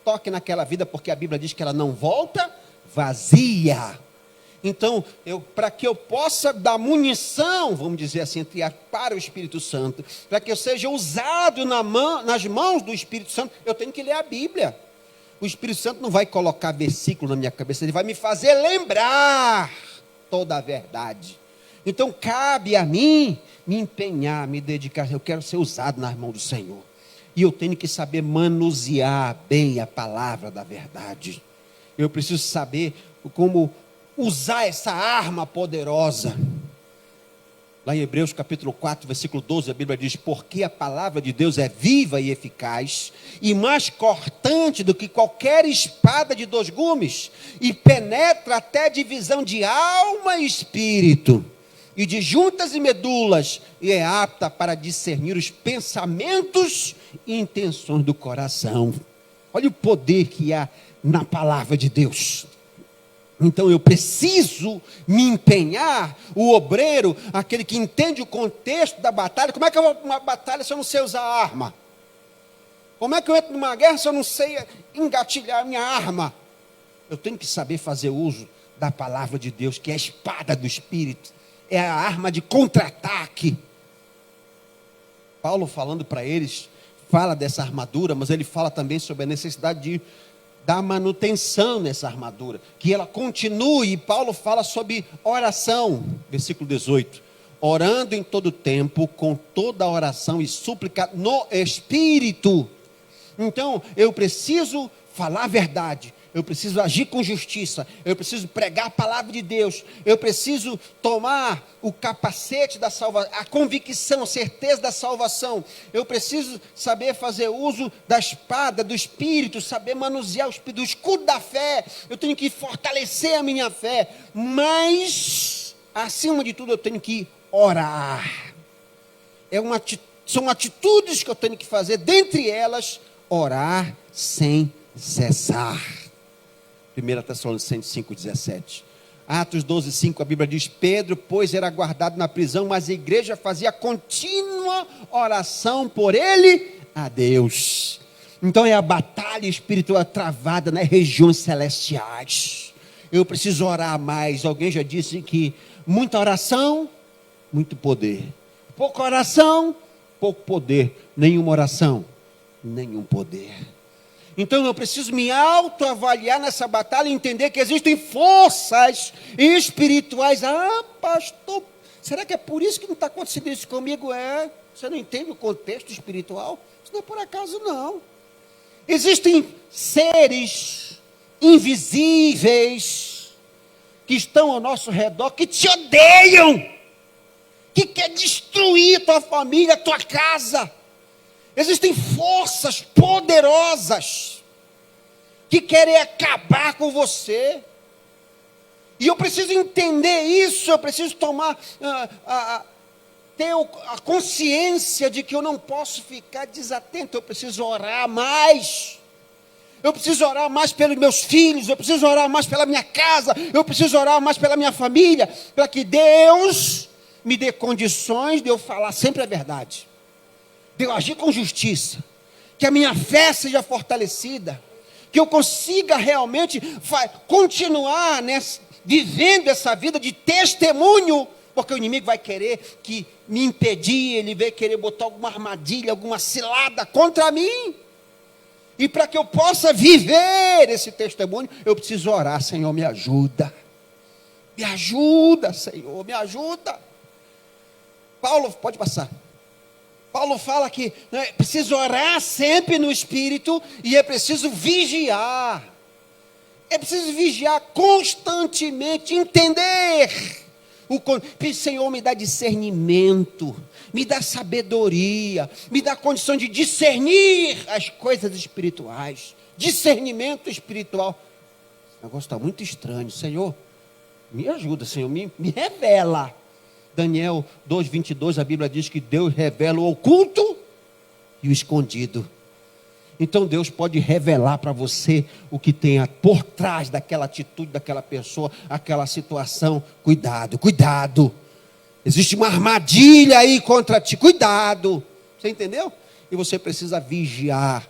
toque naquela vida, porque a Bíblia diz que ela não volta vazia. Então, para que eu possa dar munição, vamos dizer assim, para o Espírito Santo, para que eu seja usado nas mãos do Espírito Santo, eu tenho que ler a Bíblia. O Espírito Santo não vai colocar versículo na minha cabeça, ele vai me fazer lembrar toda a verdade. Então cabe a mim me empenhar, me dedicar. Eu quero ser usado nas mãos do Senhor, e eu tenho que saber manusear bem a palavra da verdade. Eu preciso saber como usar essa arma poderosa. Lá em Hebreus capítulo 4, versículo 12, a Bíblia diz: porque a palavra de Deus é viva e eficaz, e mais cortante do que qualquer espada de 2 gumes, e penetra até a divisão de alma e espírito, e de juntas e medulas, e é apta para discernir os pensamentos e intenções do coração. Olha o poder que há na palavra de Deus. Então eu preciso me empenhar, o obreiro, aquele que entende o contexto da batalha. Como é que eu vou para uma batalha se eu não sei usar a arma? Como é que eu entro numa guerra se eu não sei engatilhar a minha arma? Eu tenho que saber fazer uso da palavra de Deus, que é a espada do Espírito, é a arma de contra-ataque. Paulo, falando para eles, fala dessa armadura, mas ele fala também sobre a necessidade de dar manutenção nessa armadura, que ela continue. E Paulo fala sobre oração, versículo 18: orando em todo tempo, com toda oração e súplica no Espírito. Então eu preciso falar a verdade, eu preciso agir com justiça, eu preciso pregar a palavra de Deus, eu preciso tomar o capacete da salvação, a convicção, a certeza da salvação. Eu preciso saber fazer uso da espada do Espírito, saber manusear o Espírito, do escudo da fé. Eu tenho que fortalecer a minha fé, mas acima de tudo eu tenho que orar. São atitudes que eu tenho que fazer, dentre elas, orar sem cessar. 1 Tessalonicenses 5,17. Atos 12,5, a Bíblia diz: Pedro, pois, era guardado na prisão, mas a igreja fazia contínua oração por ele a Deus. Então é a batalha espiritual travada nas regiões celestiais. Eu preciso orar mais. Alguém já disse que muita oração, muito poder. Pouca oração, pouco poder. Nenhuma oração, nenhum poder. Então eu preciso me autoavaliar nessa batalha e entender que existem forças espirituais. Ah, pastor, será que é por isso que não está acontecendo isso comigo? Você não entende o contexto espiritual? Isso não é por acaso, não. Existem seres invisíveis que estão ao nosso redor, que te odeiam, que quer destruir tua família, tua casa. Existem forças poderosas que querem acabar com você. E eu preciso entender isso, eu preciso ter a consciência de que eu não posso ficar desatento, eu preciso orar mais. Eu preciso orar mais pelos meus filhos, eu preciso orar mais pela minha casa, eu preciso orar mais pela minha família, para que Deus me dê condições de eu falar sempre a verdade, de eu agir com justiça, que a minha fé seja fortalecida, que eu consiga realmente continuar vivendo essa vida de testemunho, porque o inimigo vai querer me impedir, ele vai querer botar alguma armadilha, alguma cilada contra mim. E para que eu possa viver esse testemunho, eu preciso orar. Senhor, me ajuda. Me ajuda, Senhor, me ajuda. Paulo, pode passar. Paulo fala que é preciso orar sempre no Espírito e é preciso vigiar. É preciso vigiar constantemente, entender. Senhor, me dá discernimento, me dá sabedoria, me dá condição de discernir as coisas espirituais. Discernimento espiritual. Esse negócio está muito estranho. Senhor, me ajuda, Senhor, me revela. Daniel 2:22, a Bíblia diz que Deus revela o oculto e o escondido. Então Deus pode revelar para você o que tem por trás daquela atitude, daquela pessoa, aquela situação. Cuidado, cuidado. Existe uma armadilha aí contra ti. Cuidado. Você entendeu? E você precisa vigiar.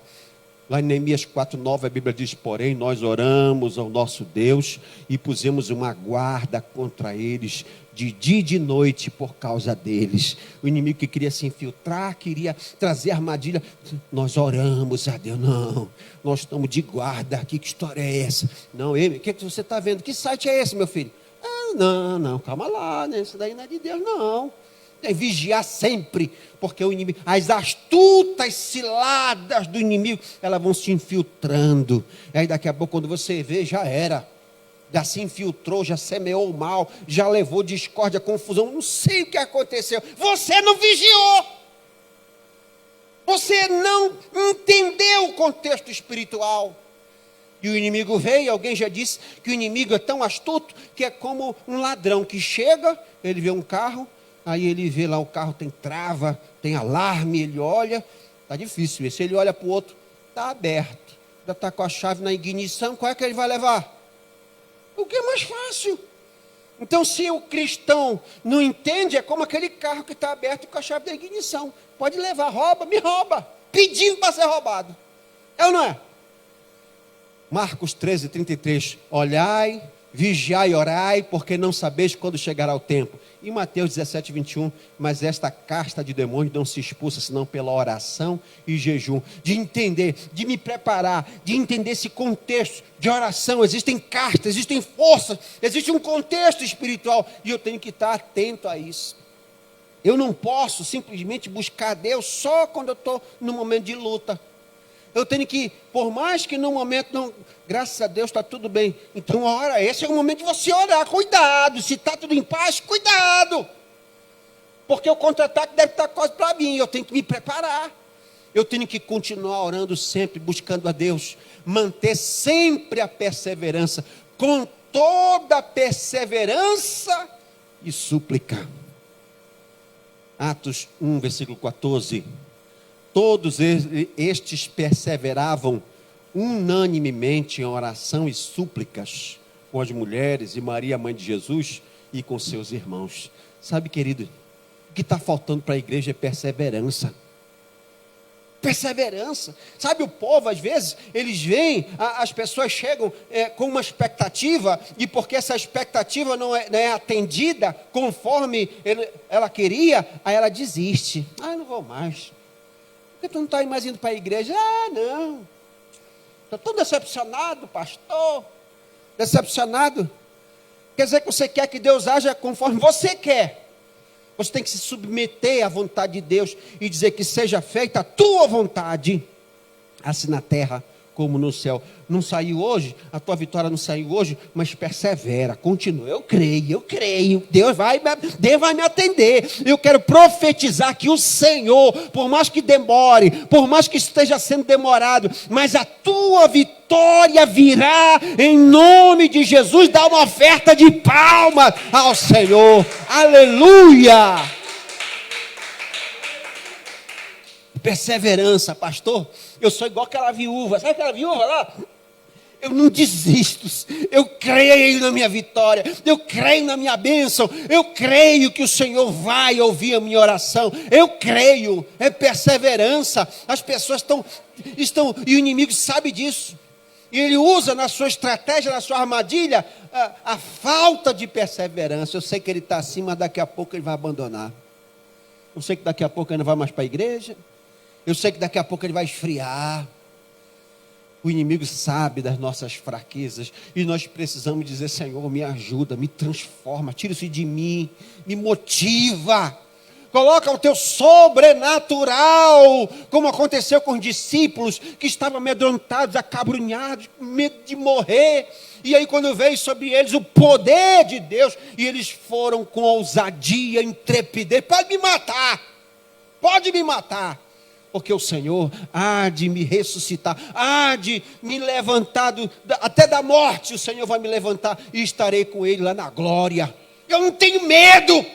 Lá em Neemias 4:9 a Bíblia diz: porém nós oramos ao nosso Deus e pusemos uma guarda contra eles de dia e de noite por causa deles. O inimigo que queria se infiltrar, queria trazer armadilha, nós oramos a Deus. Não, nós estamos de guarda. Que história é essa? Não, o que você está vendo? Que site é esse, meu filho? Não, calma lá, né? Isso daí não é de Deus, não. Tem que vigiar sempre, porque o inimigo, as astutas ciladas do inimigo, elas vão se infiltrando. Aí daqui a pouco, quando você vê, já era. Já se infiltrou, já semeou o mal, já levou discórdia, confusão, não sei o que aconteceu. Você não vigiou. Você não entendeu o contexto espiritual. E o inimigo veio, alguém já disse que o inimigo é tão astuto que é como um ladrão que chega, ele vê um carro, aí ele vê lá o carro tem trava, tem alarme, ele olha, está difícil. Se ele olha para o outro, está aberto, já está com a chave na ignição, qual é que ele vai levar? O que é mais fácil. Então, se o cristão não entende, é como aquele carro que está aberto com a chave da ignição. Pode levar, rouba, me rouba, pedindo para ser roubado. É ou não é? Marcos 13:33, olhai, vigiai e orai, porque não sabeis quando chegará o tempo. E Mateus 17:21, mas esta casta de demônios não se expulsa, senão pela oração e jejum. De entender, de me preparar, de entender esse contexto de oração. Existem castas, existem forças, existe um contexto espiritual, e eu tenho que estar atento a isso. Eu não posso simplesmente buscar Deus só quando eu estou no momento de luta. Eu tenho que, por mais que no momento não, graças a Deus está tudo bem. Então, ora, esse é o momento de você orar. Cuidado, se está tudo em paz, cuidado. Porque o contra-ataque deve estar quase para mim. Eu tenho que me preparar. Eu tenho que continuar orando sempre, buscando a Deus. Manter sempre a perseverança. Com toda a perseverança e súplica. Atos 1, versículo 14. Todos estes perseveravam unanimemente em oração e súplicas com as mulheres e Maria, mãe de Jesus, e com seus irmãos. Sabe, querido, o que está faltando para a igreja é perseverança. Perseverança. Sabe, o povo, às vezes, eles vêm, as pessoas chegam com uma expectativa, e porque essa expectativa não é atendida conforme ela queria, aí ela desiste. Eu não vou mais. Por que tu não está mais indo para a igreja? Não. Estou tão decepcionado, pastor. Decepcionado. Quer dizer que você quer que Deus haja conforme você quer. Você tem que se submeter à vontade de Deus e dizer que seja feita a tua vontade, assim na terra como no céu. Não saiu hoje, a tua vitória não saiu hoje, mas persevera, continua. Eu creio. Deus vai me atender. Eu quero profetizar que o Senhor, por mais que demore, por mais que esteja sendo demorado, mas a tua vitória virá em nome de Jesus. Dá uma oferta de palmas ao Senhor. Aleluia! Perseverança, pastor. Eu sou igual aquela viúva. Sabe aquela viúva lá? Eu não desisto. Eu creio na minha vitória. Eu creio na minha bênção. Eu creio que o Senhor vai ouvir a minha oração. Eu creio. É perseverança. As pessoas estão e o inimigo sabe disso. E ele usa na sua estratégia, na sua armadilha, a falta de perseverança. Eu sei que ele está assim, mas daqui a pouco ele vai abandonar. Eu sei que daqui a pouco ele não vai mais para a igreja. Eu sei que daqui a pouco ele vai esfriar. O inimigo sabe das nossas fraquezas. E nós precisamos dizer: Senhor, me ajuda, me transforma, tira isso de mim, me motiva. Coloca o teu sobrenatural, como aconteceu com os discípulos que estavam amedrontados, acabrunhados, com medo de morrer. E aí quando veio sobre eles o poder de Deus, e eles foram com ousadia, intrepidez: pode me matar, porque o Senhor há de me ressuscitar, há de me levantar até da morte. O Senhor vai me levantar e estarei com Ele lá na glória. Eu não tenho medo.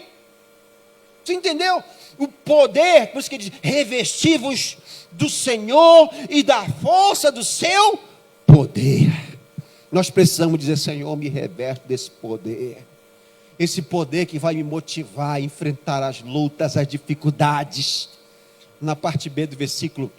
Você entendeu? O poder, por isso que ele diz: revesti-vos do Senhor e da força do seu poder. Nós precisamos dizer: Senhor, me reveste desse poder. Esse poder que vai me motivar a enfrentar as lutas, as dificuldades. Na parte B do versículo: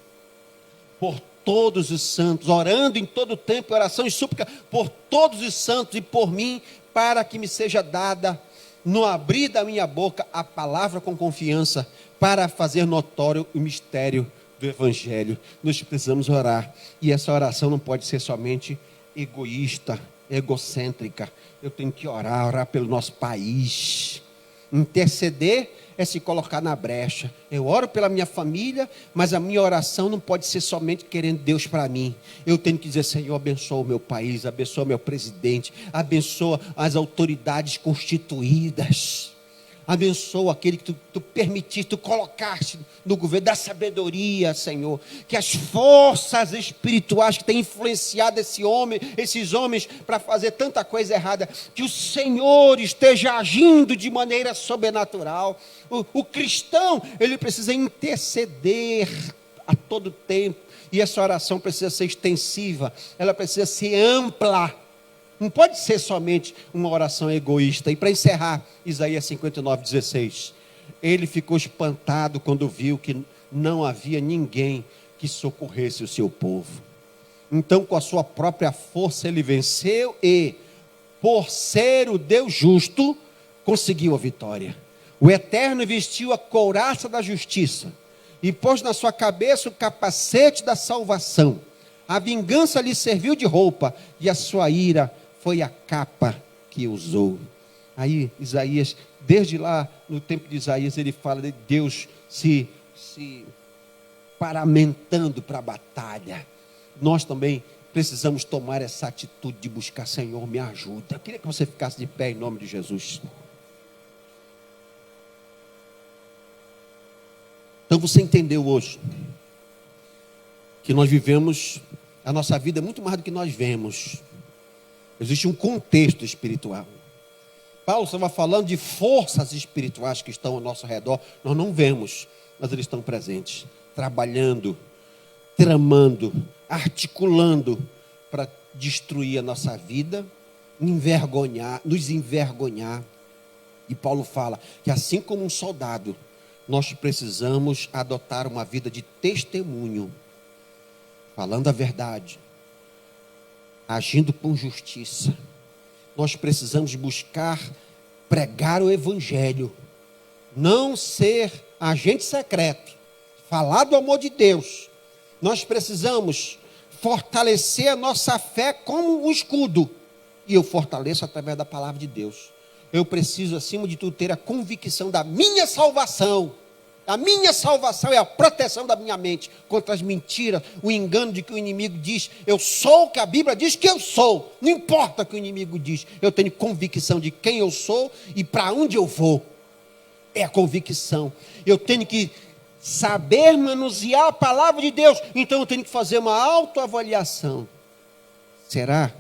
por todos os santos, orando em todo tempo, oração e súplica por todos os santos e por mim, para que me seja dada, no abrir da minha boca, a palavra com confiança, para fazer notório o mistério do Evangelho. Nós precisamos orar, e essa oração não pode ser somente egoísta, egocêntrica. Eu tenho que orar pelo nosso país. Interceder é se colocar na brecha. Eu oro pela minha família, mas a minha oração não pode ser somente querendo Deus para mim. Eu tenho que dizer: Senhor, abençoa o meu país, abençoa meu presidente, abençoa as autoridades constituídas, abençoa aquele que tu permitiste, tu colocaste no governo, da sabedoria, Senhor, que as forças espirituais que têm influenciado esses homens para fazer tanta coisa errada, que o Senhor esteja agindo de maneira sobrenatural. O cristão, ele precisa interceder a todo tempo, e essa oração precisa ser extensiva, ela precisa ser ampla. Não pode ser somente uma oração egoísta. E para encerrar, Isaías 59:16. Ele ficou espantado quando viu que não havia ninguém que socorresse o seu povo. Então, com a sua própria força, ele venceu e, por ser o Deus justo, conseguiu a vitória. O Eterno vestiu a couraça da justiça e pôs na sua cabeça o capacete da salvação. A vingança lhe serviu de roupa e a sua ira foi a capa que usou. Aí Isaías, desde lá no tempo de Isaías, ele fala de Deus se paramentando para a batalha. Nós também precisamos tomar essa atitude de buscar: Senhor, me ajuda. Eu queria que você ficasse de pé em nome de Jesus. Então você entendeu hoje que nós vivemos, a nossa vida é muito mais do que nós vemos. Existe um contexto espiritual. Paulo estava falando de forças espirituais que estão ao nosso redor. Nós não vemos, mas eles estão presentes, trabalhando, tramando, articulando para destruir a nossa vida, nos envergonhar. E Paulo fala que assim como um soldado, nós precisamos adotar uma vida de testemunho, falando a verdade, agindo com justiça. Nós precisamos buscar pregar o Evangelho, não ser agente secreto, falar do amor de Deus. Nós precisamos fortalecer a nossa fé como um escudo, e eu fortaleço através da palavra de Deus. Eu preciso, acima de tudo, ter a convicção da minha salvação. A minha salvação é a proteção da minha mente contra as mentiras, o engano de que o inimigo diz. Eu sou o que a Bíblia diz que eu sou. Não importa o que o inimigo diz. Eu tenho convicção de quem eu sou e para onde eu vou. É a convicção. Eu tenho que saber manusear a palavra de Deus. Então eu tenho que fazer uma autoavaliação. Será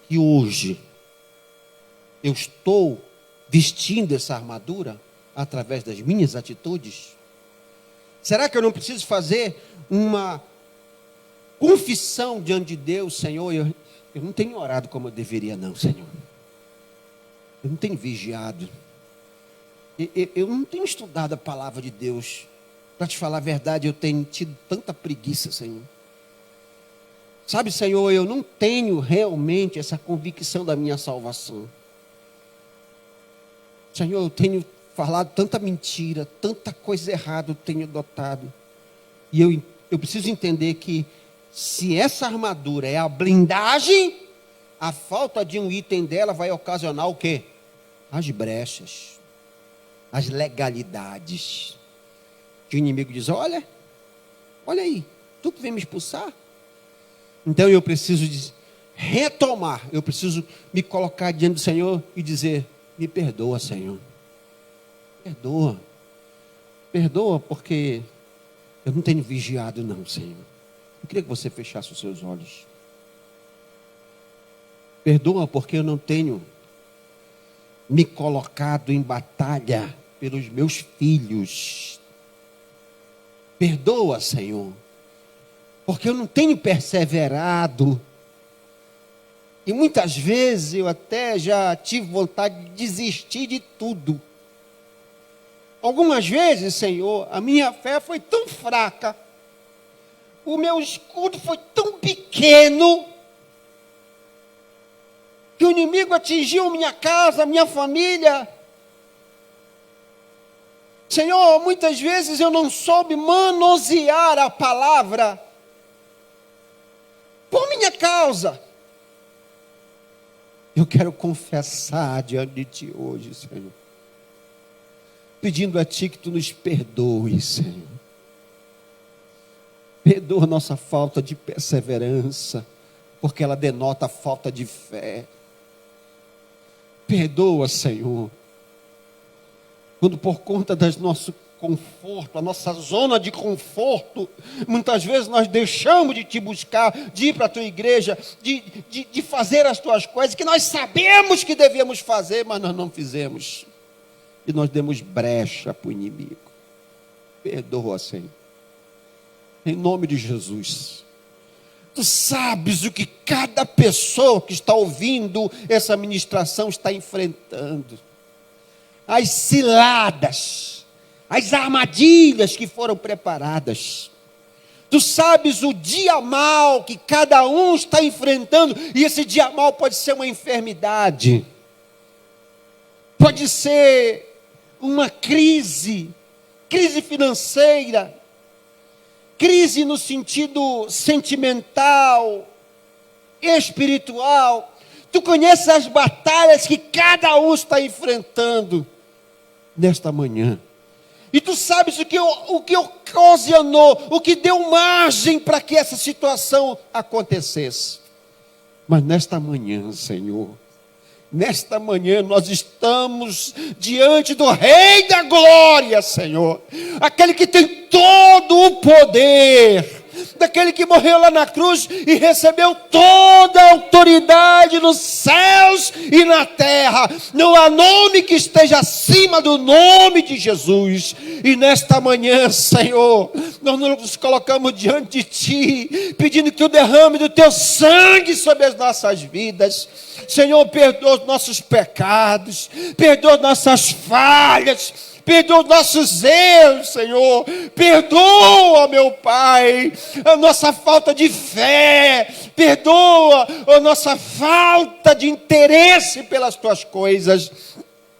que hoje eu estou vestindo essa armadura através das minhas atitudes? Será que eu não preciso fazer uma confissão diante de Deus? Senhor, eu não tenho orado como eu deveria não, Senhor. Eu não tenho vigiado. Eu não tenho estudado a palavra de Deus. Para te falar a verdade, eu tenho tido tanta preguiça, Senhor. Sabe, Senhor, eu não tenho realmente essa convicção da minha salvação. Senhor, eu tenho falado tanta mentira, tanta coisa errada eu tenho adotado. E eu preciso entender que se essa armadura é a blindagem, a falta de um item dela vai ocasionar o quê? As brechas, as legalidades. Que o inimigo diz, olha aí, tu que vem me expulsar? Então eu preciso retomar, eu preciso me colocar diante do Senhor e dizer, me perdoa, Senhor. Perdoa porque eu não tenho vigiado não, Senhor. Eu queria que você fechasse os seus olhos. Perdoa porque eu não tenho me colocado em batalha pelos meus filhos. Perdoa, Senhor, porque eu não tenho perseverado. E muitas vezes eu até já tive vontade de desistir de tudo. Algumas vezes, Senhor, a minha fé foi tão fraca, o meu escudo foi tão pequeno, que o inimigo atingiu minha casa, minha família. Senhor, muitas vezes eu não soube manusear a palavra por minha causa. Eu quero confessar diante de Ti hoje, Senhor, pedindo a Ti que Tu nos perdoes, Senhor. Perdoa a nossa falta de perseverança, porque ela denota a falta de fé. Perdoa, Senhor, quando por conta do nosso conforto, a nossa zona de conforto, muitas vezes nós deixamos de Te buscar, de ir para a Tua igreja, de fazer as Tuas coisas, que nós sabemos que devíamos fazer, mas nós não fizemos. E nós demos brecha para o inimigo. Perdoa, Senhor. Em nome de Jesus. Tu sabes o que cada pessoa que está ouvindo essa ministração está enfrentando. As ciladas, as armadilhas que foram preparadas. Tu sabes o dia mal que cada um está enfrentando. E esse dia mal pode ser uma enfermidade. Pode ser uma crise financeira, crise no sentido sentimental, espiritual. Tu conheces as batalhas que cada um está enfrentando nesta manhã. E tu sabes o que ocasionou, o que deu margem para que essa situação acontecesse. Mas nesta manhã, Senhor, nesta manhã nós estamos diante do Rei da Glória, Senhor. Aquele que tem todo o poder. Daquele que morreu lá na cruz e recebeu toda a autoridade nos céus e na terra. Não há nome que esteja acima do nome de Jesus. E nesta manhã, Senhor, nós nos colocamos diante de Ti, pedindo que o derrame do Teu sangue sobre as nossas vidas. Senhor, perdoa os nossos pecados, perdoa as nossas falhas, perdoa os nossos erros, Senhor. Perdoa, meu Pai, a nossa falta de fé. Perdoa a nossa falta de interesse pelas Tuas coisas.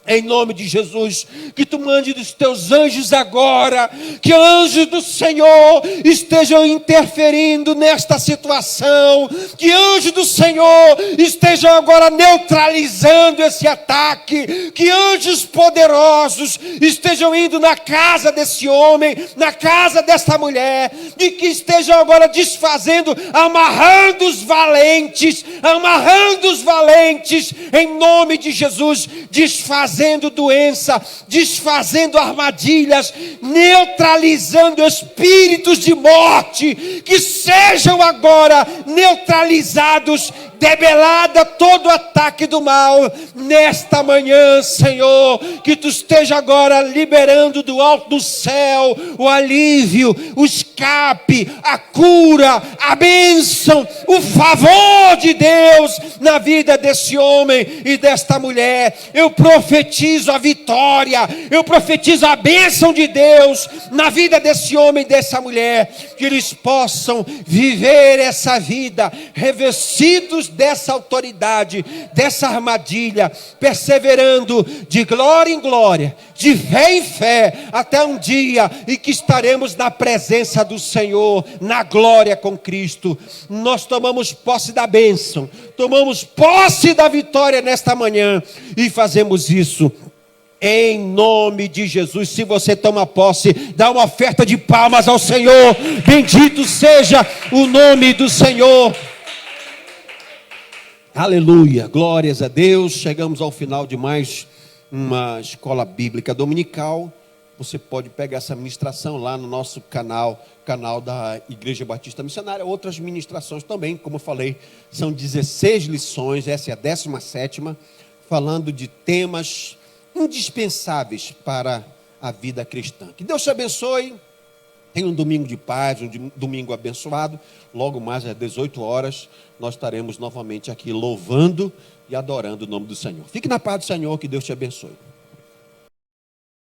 Em nome de Jesus, que tu mande dos teus anjos agora, que anjos do Senhor estejam interferindo nesta situação, que anjos do Senhor estejam agora neutralizando esse ataque, que anjos poderosos estejam indo na casa desse homem, na casa desta mulher, e que estejam agora desfazendo, amarrando os valentes, em nome de Jesus, desfazendo doença, desfazendo armadilhas, neutralizando espíritos de morte, que sejam agora neutralizados, debelada todo ataque do mal, nesta manhã, Senhor, que tu esteja agora liberando do alto do céu, o alívio, o escape, a cura, a bênção, o favor de Deus, na vida desse homem e desta mulher. Eu profetizo a vitória, eu profetizo a bênção de Deus, na vida desse homem e dessa mulher, que eles possam viver essa vida, revestidos dessa autoridade, dessa armadilha, perseverando de glória em glória, de fé em fé, até um dia em que estaremos na presença do Senhor, na glória com Cristo. Nós tomamos posse da bênção, tomamos posse da vitória nesta manhã, e fazemos isso em nome de Jesus. Se você toma posse, dá uma oferta de palmas ao Senhor. Bendito seja o nome do Senhor. Aleluia, glórias a Deus. Chegamos ao final de mais uma escola bíblica dominical. Você pode pegar essa ministração lá no nosso canal da Igreja Batista Missionária. Outras ministrações também, como eu falei, são 16 lições, essa é a 17ª, falando de temas indispensáveis para a vida cristã. Que Deus te abençoe. Tenha um domingo de paz, um domingo abençoado. Logo mais às 18 horas, nós estaremos novamente aqui louvando e adorando o nome do Senhor. Fique na paz do Senhor, que Deus te abençoe.